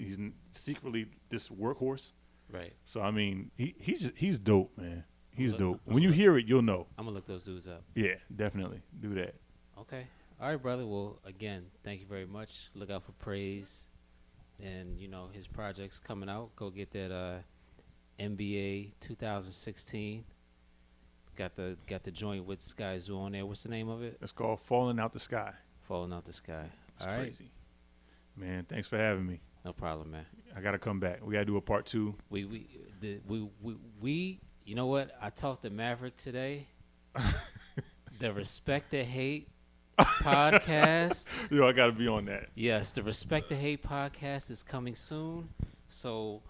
secretly this workhorse. Right. So I mean, he's dope, man. He's Look- dope. look- When you hear it, you'll know. I'm gonna look those dudes up. Yeah, definitely do that. Okay. All right, brother. Well, again, thank you very much. Look out for Praise, and his projects coming out. Go get that NBA 2016. Got the joint with Sky Zoo on there. What's the name of it? It's called Falling Out the Sky. Falling Out the Sky. It's All right. crazy, man. Thanks for having me. No problem, man. I gotta come back. We gotta do a part 2. We You know what? I talked to Maverick today. The Respect the Hate podcast. Yo, I gotta be on that. Yes, the Respect the Hate podcast is coming soon. So,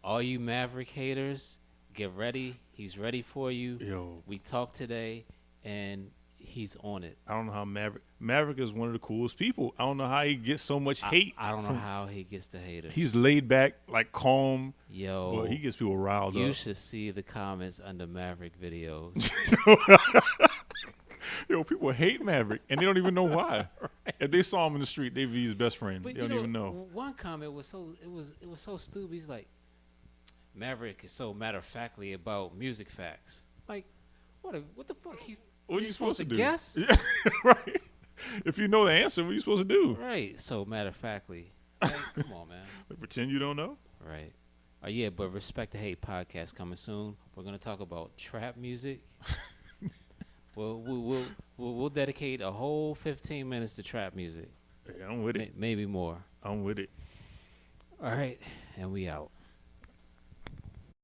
all you Maverick haters, get ready. He's ready for you. Yo, We talked today, and he's on it. I don't know how Maverick is one of the coolest people. I don't know how he gets so much hate. I don't know how he gets the haters. He's laid back, like calm, Yo, but he gets people riled you up. should see the comments under Maverick videos. Yo, people hate Maverick, and they don't even know why. If they saw him in the street, they'd be his best friend. But They don't even know. One comment was so stupid. He's like, Maverick is so matter of factly about music facts. Like, what the fuck? What are you supposed to do? Guess? Yeah, right. If you know the answer, what are you supposed to do? Right. So matter of factly. Like, come on, man. Like, pretend you don't know? Right. Yeah, but Respect the Hate podcast coming soon. We're gonna talk about trap music. We'll dedicate a whole 15 minutes to trap music. Hey, I'm with it. Maybe more. I'm with it. All right, and we out.